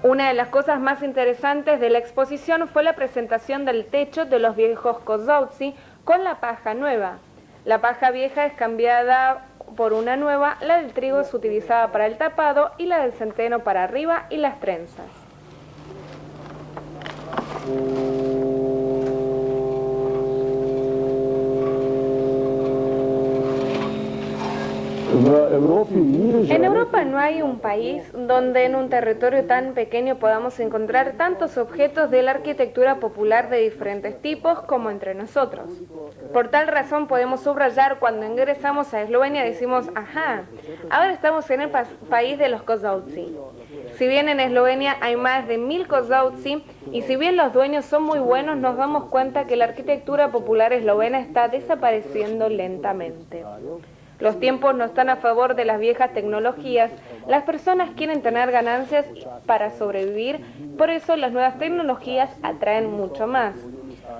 Una de las cosas más interesantes de la exposición fue la presentación del techo de los viejos kozolci con la paja nueva. La paja vieja es cambiada por una nueva, la del trigo es utilizada para el tapado y la del centeno para arriba y las trenzas. En Europa no hay un país donde en un territorio tan pequeño podamos encontrar tantos objetos de la arquitectura popular de diferentes tipos como entre nosotros. Por tal razón podemos subrayar cuando ingresamos a Eslovenia, decimos, ajá, ahora estamos en el país de los kozolci. Si bien en Eslovenia hay más de 1000 kozolci y si bien los dueños son muy buenos, nos damos cuenta que la arquitectura popular eslovena está desapareciendo lentamente. Los tiempos no están a favor de las viejas tecnologías, las personas quieren tener ganancias para sobrevivir, por eso las nuevas tecnologías atraen mucho más.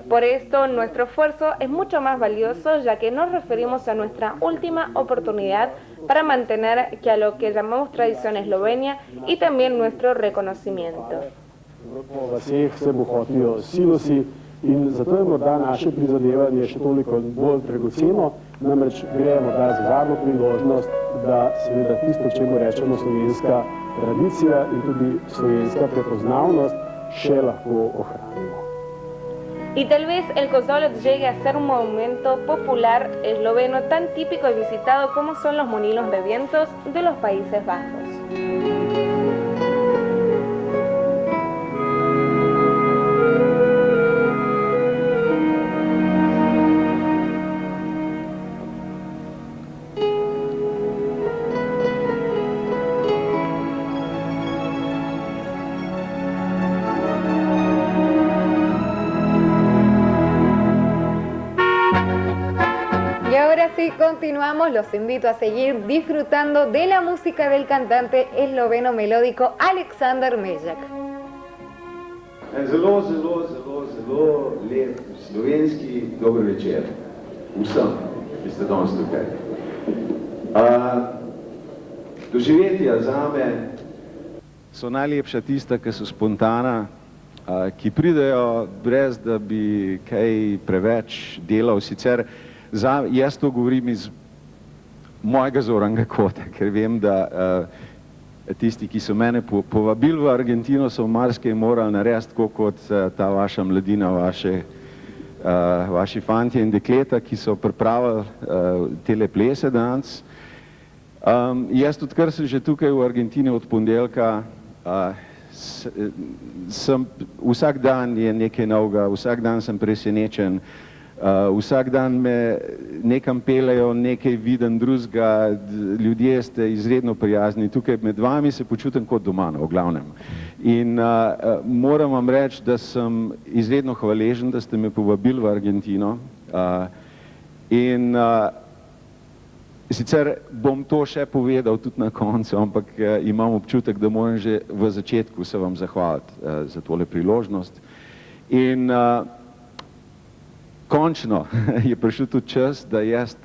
Por esto nuestro esfuerzo es mucho más valioso, ya que nos referimos a nuestra última oportunidad para mantener a lo que llamamos tradición eslovenia y también nuestro reconocimiento. In zato je morda naše prizadevanje še toliko bolj dragoceno, namreč gre morda za zadnjo priložnost, da seveda tisto, čemu rečemo slovenska tradicija in tudi slovenska prepoznavnost, še lahko ohranimo. Y tal vez el kozolec llegue a ser un monumento popular esloveno tan típico y visitado como son los molinos de vientos de los Países Bajos. Continuamos, los invito a seguir disfrutando de la música del cantante esloveno melódico Aleksander Mejak. Zelo lep slovenski dober večer vsem, ki ste danes tukaj. Doživetja zame so najlepša tista, ki so spontana ki pridejo brez, da bi kaj preveč delal. Sicer jaz to govorim iz mojega zornega kota, ker vem, da tisti, ki so mene povabili v Argentino, so marsikaj morali narediti, tako kot ta vaša mladina, vaši fantje in dekleta, ki so pripravili tele plese danes. Jaz tudi, kar sem že tukaj v Argentini od ponedeljka, vsak dan je nekaj novega, vsak dan sem presenečen, vsak dan me nekam pelejo, nekaj vidim drugega, ljudje ste izredno prijazni, tukaj med vami se počutim kot doma, v glavnem. In moram vam reči, da sem izredno hvaležen, da ste me povabili v Argentino. In sicer bom to še povedal tudi na koncu, ampak imam občutek, da moram že v začetku se vam zahvaliti za tole priložnost. In končno je prišel tudi čas, da jaz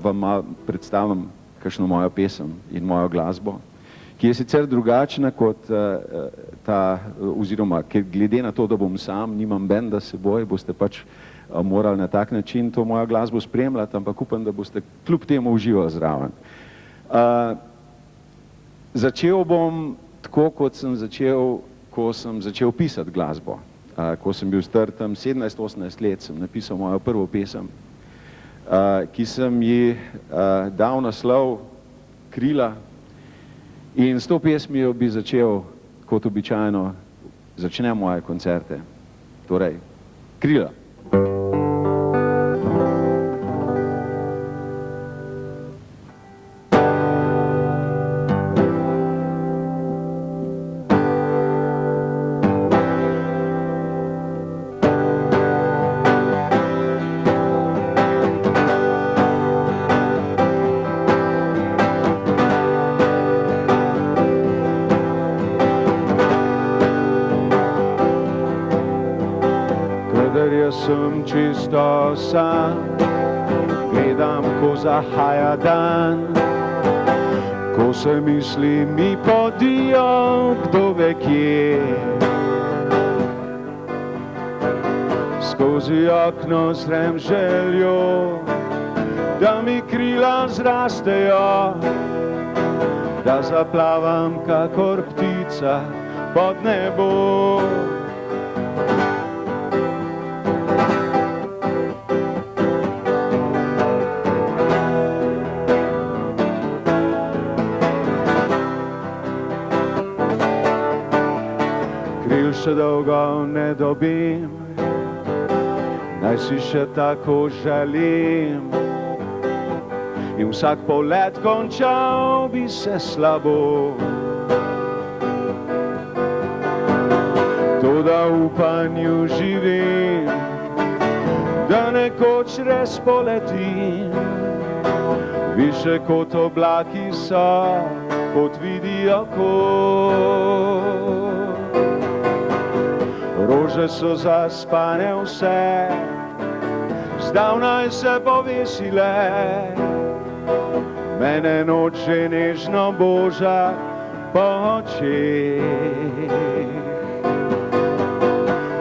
vam predstavim kakšno mojo pesem in mojo glasbo, ki je sicer drugačna kot oziroma glede na to, da bom sam, nimam benda s seboj, boste pač morali na tak način to mojo glasbo spremljati, ampak upam, da boste kljub temu uživali zraven. Začel bom tako, kot sem začel, ko sem začel pisati glasbo. Ko sem bil star tam 17-18 let, sem napisal mojo prvo pesem, ki sem ji dal naslov Krila, in s to pesmijo bi začel, kot običajno, začnem moje koncerte. Torej, Krila. Sem čisto sam, gledam, ko zahaja dan, ko se misli mi podijo, kdo ve kje. Skozi okno zrem željo, da mi krila zrastejo, da zaplavam kakor ptica pod nebo. Še dolgo ne dobim, naj si še tako želim, in vsak polet končal bi se slabo. Toda v upanju živim, da nekoč res poletim, više kot oblaki so, kot vidi oko. Rože so zaspane vse, zdavnaj se povesile, mene noč že nežno boža po očeh.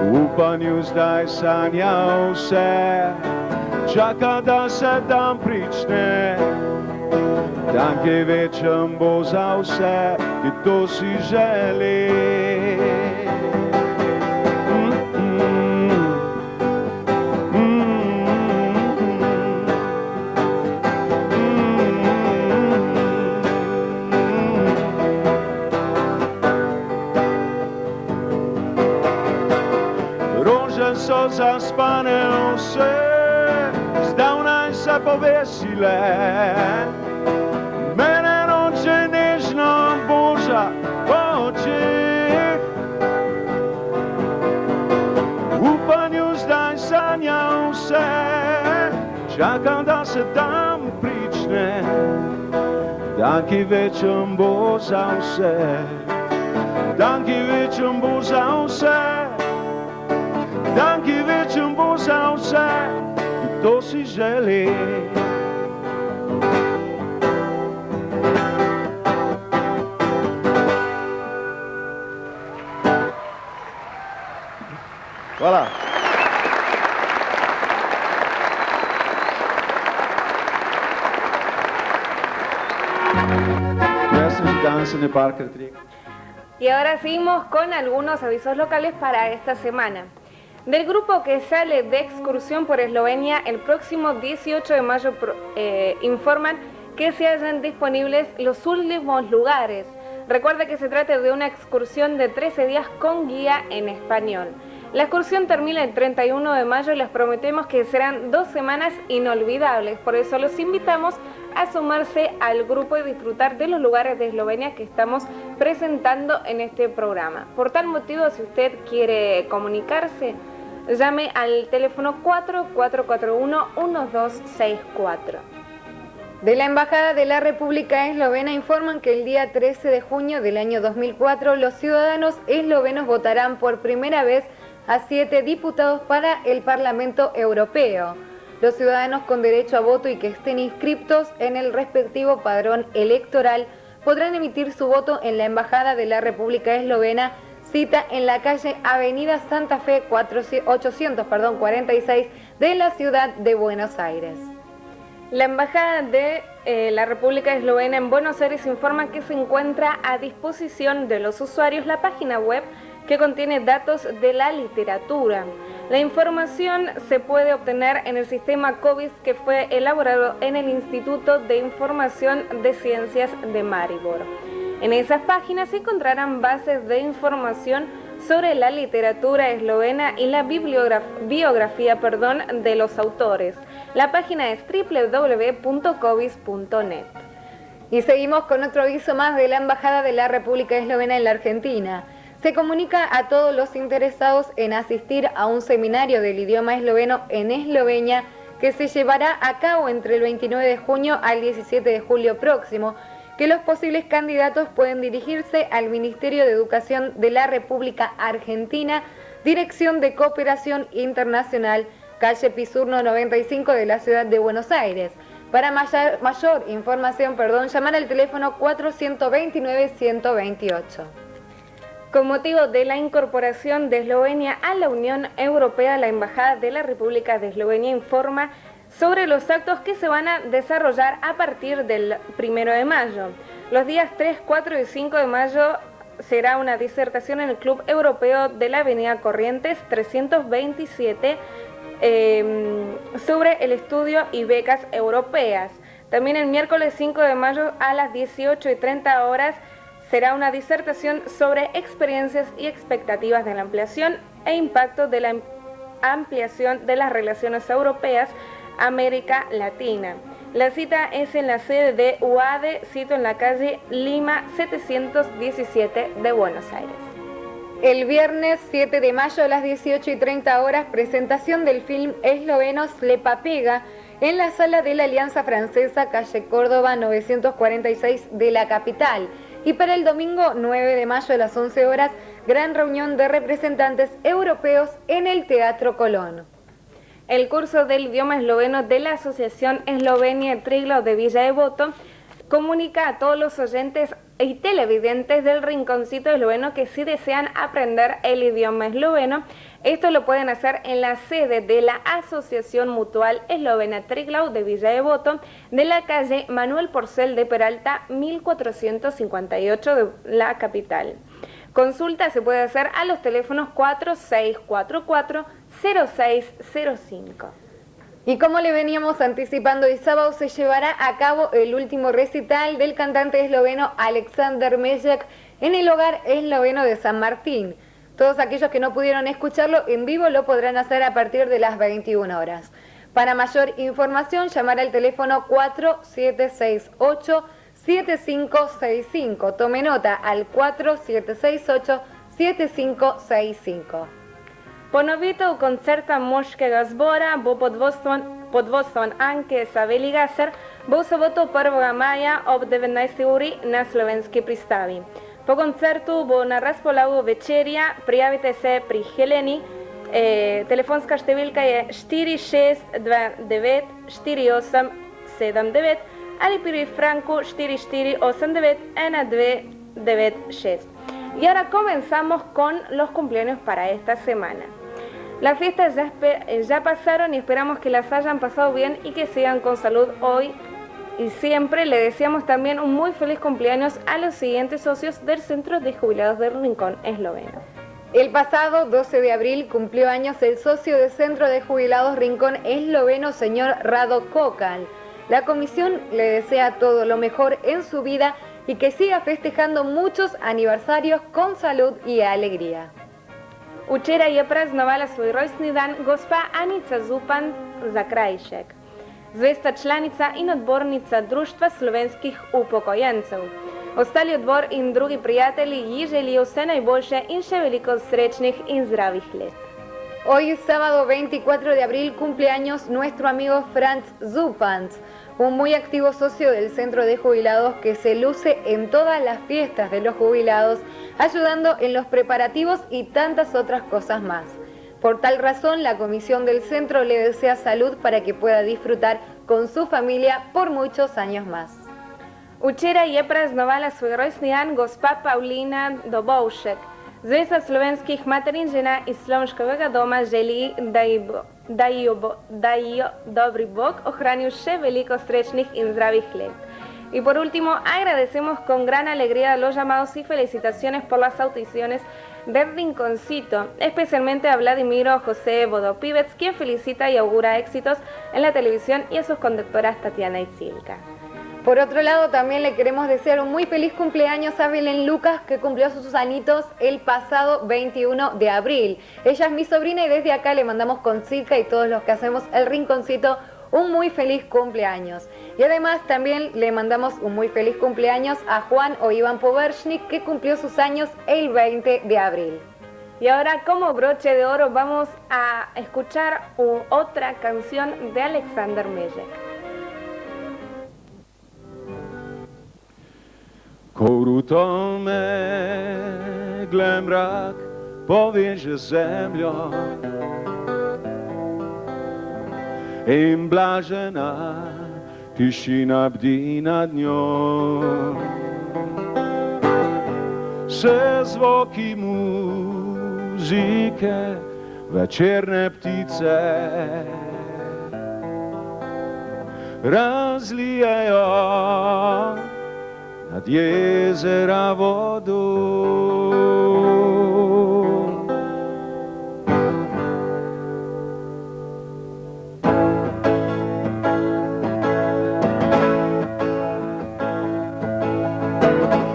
V upanju zdaj sanja vse, čaka da se dan prične, dan, ki večen bo za vse, ki to si želi. So zaspane vse, zdavnaj se povesile, mene noče nežno boža po očeh. V upanju zdaj sanja vse, čakam da se dan prične, dan, ki večen bo za vse, dan, ki večen bo za vse, dan, ki večen bo za vse, ki to si želi. Hvala. Y ahora seguimos con algunos avisos locales para esta semana. Del grupo que sale de excursión por Eslovenia el próximo 18 de mayo informan que se hallan disponibles los últimos lugares. Recuerda que se trata de una excursión de 13 días con guía en español. La excursión termina el 31 de mayo y les prometemos que serán 2 semanas inolvidables. Por eso los invitamos a sumarse al grupo y disfrutar de los lugares de Eslovenia que estamos presentando en este programa. Por tal motivo, si usted quiere comunicarse, llame al teléfono 4441-1264. De la Embajada de la República Eslovena informan que el día 13 de junio del año 2004 los ciudadanos eslovenos votarán por primera vez a 7 diputados para el Parlamento Europeo. Los ciudadanos con derecho a voto y que estén inscriptos en el respectivo padrón electoral podrán emitir su voto en la Embajada de la República Eslovena, cita en la calle Avenida Santa Fe 846 de la ciudad de Buenos Aires. La Embajada de la República Eslovena en Buenos Aires informa que se encuentra a disposición de los usuarios la página web que contiene datos de la literatura. La información se puede obtener en el sistema COBIS que fue elaborado en el Instituto de Información de Ciencias de Maribor. En esas páginas se encontrarán bases de información sobre la literatura eslovena y la biografía de los autores. La página es www.cobis.net. Y seguimos con otro aviso más de la Embajada de la República Eslovena en la Argentina. Se comunica a todos los interesados en asistir a un seminario del idioma esloveno en Eslovenia que se llevará a cabo entre el 29 de junio al 17 de julio próximo, que los posibles candidatos pueden dirigirse al Ministerio de Educación de la República Argentina, Dirección de Cooperación Internacional, calle Pisurno 95 de la ciudad de Buenos Aires. Para mayor información, llamar al teléfono 429-128. Con motivo de la incorporación de Eslovenia a la Unión Europea, la Embajada de la República de Eslovenia informa sobre los actos que se van a desarrollar a partir del 1 de mayo. Los días 3, 4 y 5 de mayo será una disertación en el Club Europeo de la Avenida Corrientes 327 sobre el estudio y becas europeas. También el miércoles 5 de mayo a las 18:30 horas será una disertación sobre experiencias y expectativas de la ampliación e impacto de la ampliación de las relaciones europeas América Latina. La cita es en la sede de UADE, sito en la calle Lima 717 de Buenos Aires. El viernes 7 de mayo a las 18:30 horas, presentación del film esloveno Slepa Pega en la sala de la Alianza Francesa, calle Córdoba 946 de la capital. Y para el domingo 9 de mayo a las 11 horas, gran reunión de representantes europeos en el Teatro Colón. El curso del idioma esloveno de la Asociación Eslovenia Triglav de Villa Devoto comunica a todos los oyentes y televidentes del Rinconcito Esloveno que si desean aprender el idioma esloveno, esto lo pueden hacer en la sede de la Asociación Mutual Eslovena Triglav de Villa Devoto, de la calle Manuel Porcel de Peralta 1458 de la capital. Consulta se puede hacer a los teléfonos 4644-0605. Y como le veníamos anticipando, el sábado se llevará a cabo el último recital del cantante esloveno Alexander Mejek en el Hogar Esloveno de San Martín. Todos aquellos que no pudieron escucharlo en vivo lo podrán hacer a partir de las 21 horas. Para mayor información, llamar al teléfono 4768-7565. Tome nota al 4768-7565. Ponovitev koncerta moškega zbora bo pod vodstvom Anke Saveli-Gaser bo v soboto 1. maja ob 19. uri na Slovenski pristavi. Po koncertu bo na razpolago večerja, prijavite se pri Heleni, telefonska številka je 46294879 ali pri Franku 44891296. Y ahora comenzamos con los cumpleaños para esta semana. Las fiestas ya pasaron y esperamos que las hayan pasado bien y que sigan con salud hoy y siempre. Le deseamos también un muy feliz cumpleaños a los siguientes socios del Centro de Jubilados del Rincón Esloveno. El pasado 12 de abril cumplió años el socio del Centro de Jubilados Rincón Esloveno, señor Rado Kokal. La comisión le desea todo lo mejor en su vida y que siga festejando muchos aniversarios con salud y alegría. Včeraj je praznovala svoj rojstni dan gospa Anica Zupan Zakrajšek, zvesta članica in odbornica Društva slovenskih upokojencev. Ostali odbor in drugi prijatelji ji želijo vse najboljše in še veliko srečnih in zdravih let. Hoy, sábado 24 de abril, cumple años nuestro amigo Franz Zupans, un muy activo socio del Centro de Jubilados que se luce en todas las fiestas de los jubilados, ayudando en los preparativos y tantas otras cosas más. Por tal razón, la comisión del centro le desea salud para que pueda disfrutar con su familia por muchos años más. Včeraj je praznovala svoj rojstni dan gospa Paulina Dobovšek. Zveza slovenskih materin žena iz Slomškovega doma želi, da ji dobri Bog ohranil še veliko srečnih in zdravih let. Y por último, agradecemos con gran alegría los llamados y felicitaciones por las audiciones del Rinconcito, especialmente a Vladimiro José Vodopivets, quien felicita y augura éxitos en la televisión, y a sus conductoras Tatiana y Silka. Por otro lado, también le queremos desear un muy feliz cumpleaños a Belén Lucas, que cumplió sus añitos el pasado 21 de abril. Ella es mi sobrina y desde acá le mandamos con Silka y todos los que hacemos el Rinconcito un muy feliz cumpleaños. Y además también le mandamos un muy feliz cumpleaños a Juan o Iván Poverchnik, que cumplió sus años el 20 de abril. Y ahora, como broche de oro, vamos a escuchar otra canción de Alexander Mezek. Ko ruto megle mrak poveže zemljo in blažena tišina bdi nad njo. Se zvoki muzike večerne ptice razlijajo nad jezera vodu.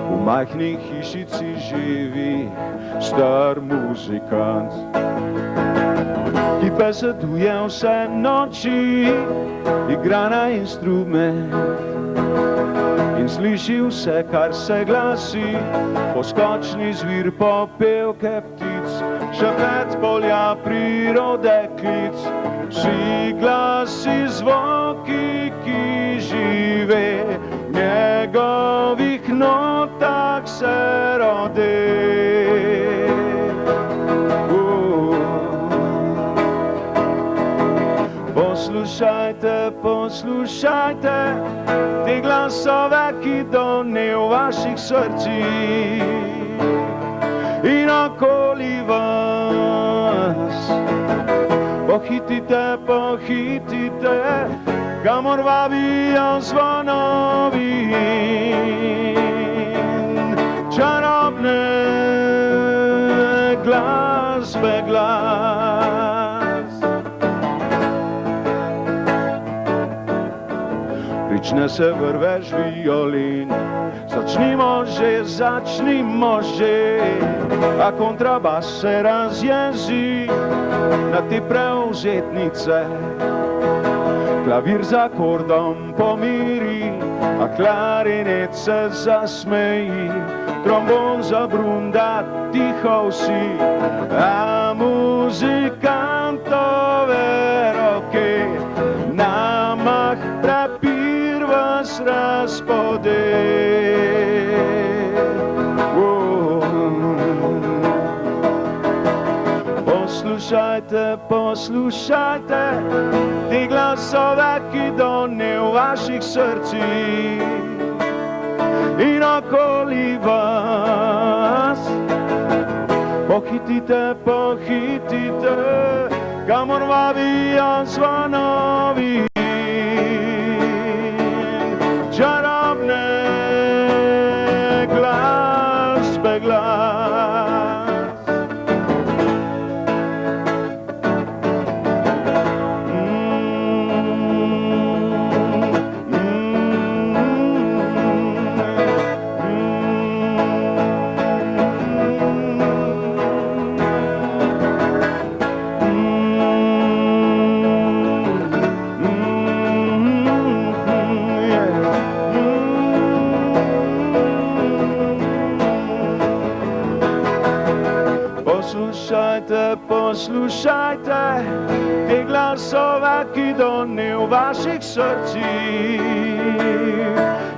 V majhni hišici živi star muzikant, ki beseduje vse noči, igra na instrument in sliši vse, kar se glasi, poskočni zvir, popevke ptic, šepet polja, prirode klic, vsi glasi, zvoki, ki žive v njegovih notah se rode. Poslušajte, poslušajte te glasove, ki donejo v vaših srcih in okoli vas. Pohitite, pohitite, kamor vabijo zvonovi in čarobne glasbe glas. Prične se vrvež violin, začnimo že, a kontrabas se razjezi na te prevzetnice. Klavir z akordom pomiri, a klarinet se zasmeji, trombon zabrunda tiho vsi, a muzikantove roke namah prepir vas razpode. Poslušajte, poslušajte te glasove, ki donejo v vaših srcih in okoli vas. pohitite, kamor vabijo zvonovi. Čarobne glasbe glas. Poslušajte te glasove, ki done v vaših srcih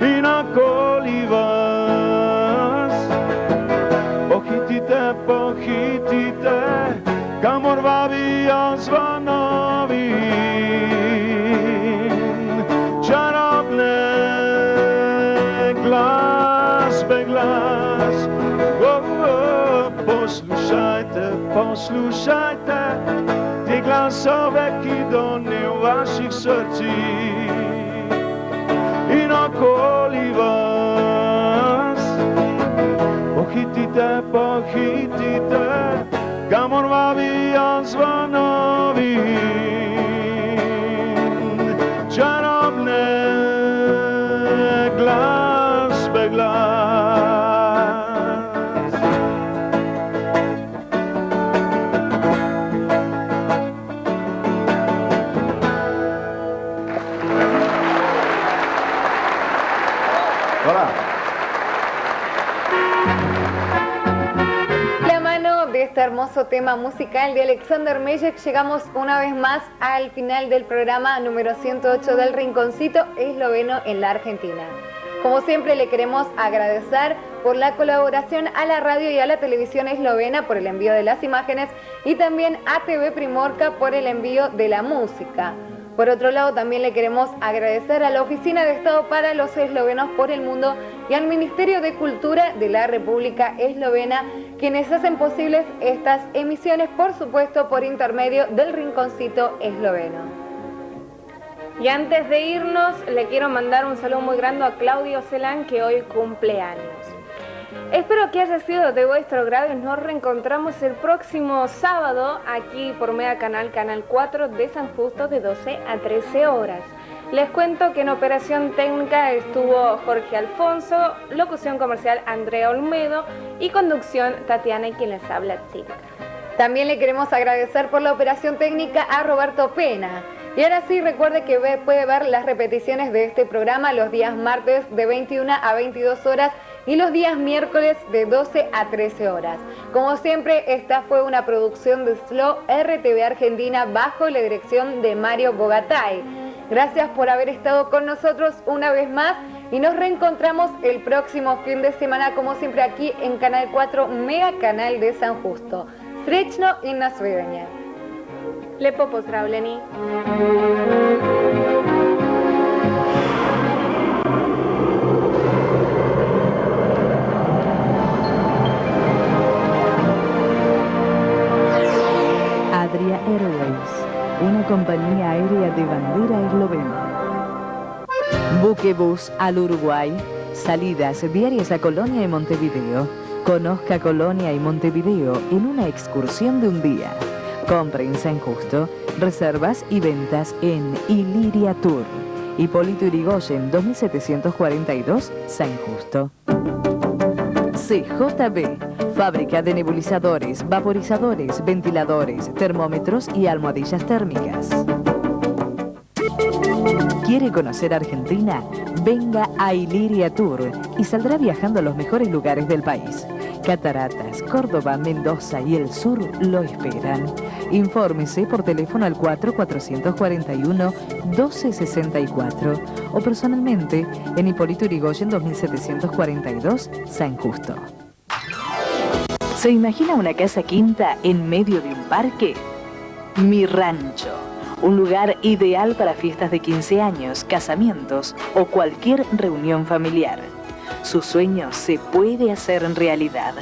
in okoli vas. Pohitite, pohitite, kamor vabijo zvonovi. Čarobne glasbe glas. Poslušajte, poslušajte te glasove, ki done v vaših srcih in okoli vas. Pohitite, pohitite, kamor vabijo zvonovi. Čarobne glasbe glas. Este hermoso tema musical de Alexander Meyek, llegamos una vez más al final del programa número 108 del Rinconcito Esloveno en la Argentina. Como siempre, le queremos agradecer por la colaboración a la radio y a la televisión eslovena por el envío de las imágenes y también a TV Primorka por el envío de la música. Por otro lado, también le queremos agradecer a la Oficina de Estado para los Eslovenos por el Mundo y al Ministerio de Cultura de la República Eslovena, quienes hacen posibles estas emisiones, por supuesto, por intermedio del Rinconcito Esloveno. Y antes de irnos, le quiero mandar un saludo muy grande a Claudio Celán, que hoy cumple años. Espero que haya sido de vuestro grado y nos reencontramos el próximo sábado aquí por Mega Canal 4 de San Justo de 12 a 13 horas. Les cuento que en operación técnica estuvo Jorge Alfonso, locución comercial Andrea Olmedo y conducción Tatiana y quien les habla, Chica. También le queremos agradecer por la operación técnica a Roberto Pena. Y ahora sí, recuerde que puede ver las repeticiones de este programa los días martes de 21 a 22 horas y los días miércoles de 12 a 13 horas. Como siempre, esta fue una producción de Slow RTV Argentina bajo la dirección de Mario Bogatay. Gracias por haber estado con nosotros una vez más y nos reencontramos el próximo fin de semana, como siempre, aquí en Canal 4, Mega Canal de San Justo. Srećno i na sviđanje. Lepo pozdravljeni. Adria Airways, una compañía aérea de bandera eslovena. Buquebus al Uruguay, salidas diarias a Colonia y Montevideo. Conozca Colonia y Montevideo en una excursión de un día. Compre en San Justo, reservas y ventas en Iliria Tour. Hipólito Yrigoyen, 2742, San Justo. CJB, fábrica de nebulizadores, vaporizadores, ventiladores, termómetros y almohadillas térmicas. ¿Quiere conocer Argentina? Venga a Iliria Tour y saldrá viajando a los mejores lugares del país. Cataratas, Córdoba, Mendoza y el sur lo esperan. Infórmese por teléfono al 4-441-1264 o personalmente en Hipólito Yrigoyen 2742, San Justo. ¿Se imagina una casa quinta en medio de un parque? Mi Rancho, un lugar ideal para fiestas de 15 años, casamientos o cualquier reunión familiar. Su sueño se puede hacer en realidad.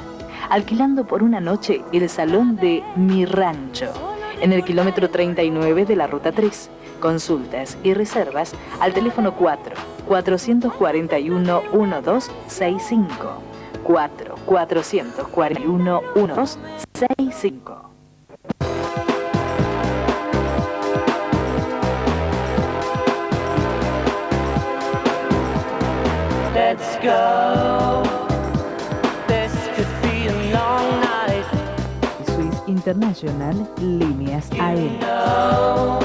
alquilando por una noche el salón de Mi Rancho, en el kilómetro 39 de la Ruta 3. Consultas y reservas al teléfono 4-441-1265. 4-441-1265. Let's go. This could be a long night. Swiss International Líneas Aéreas.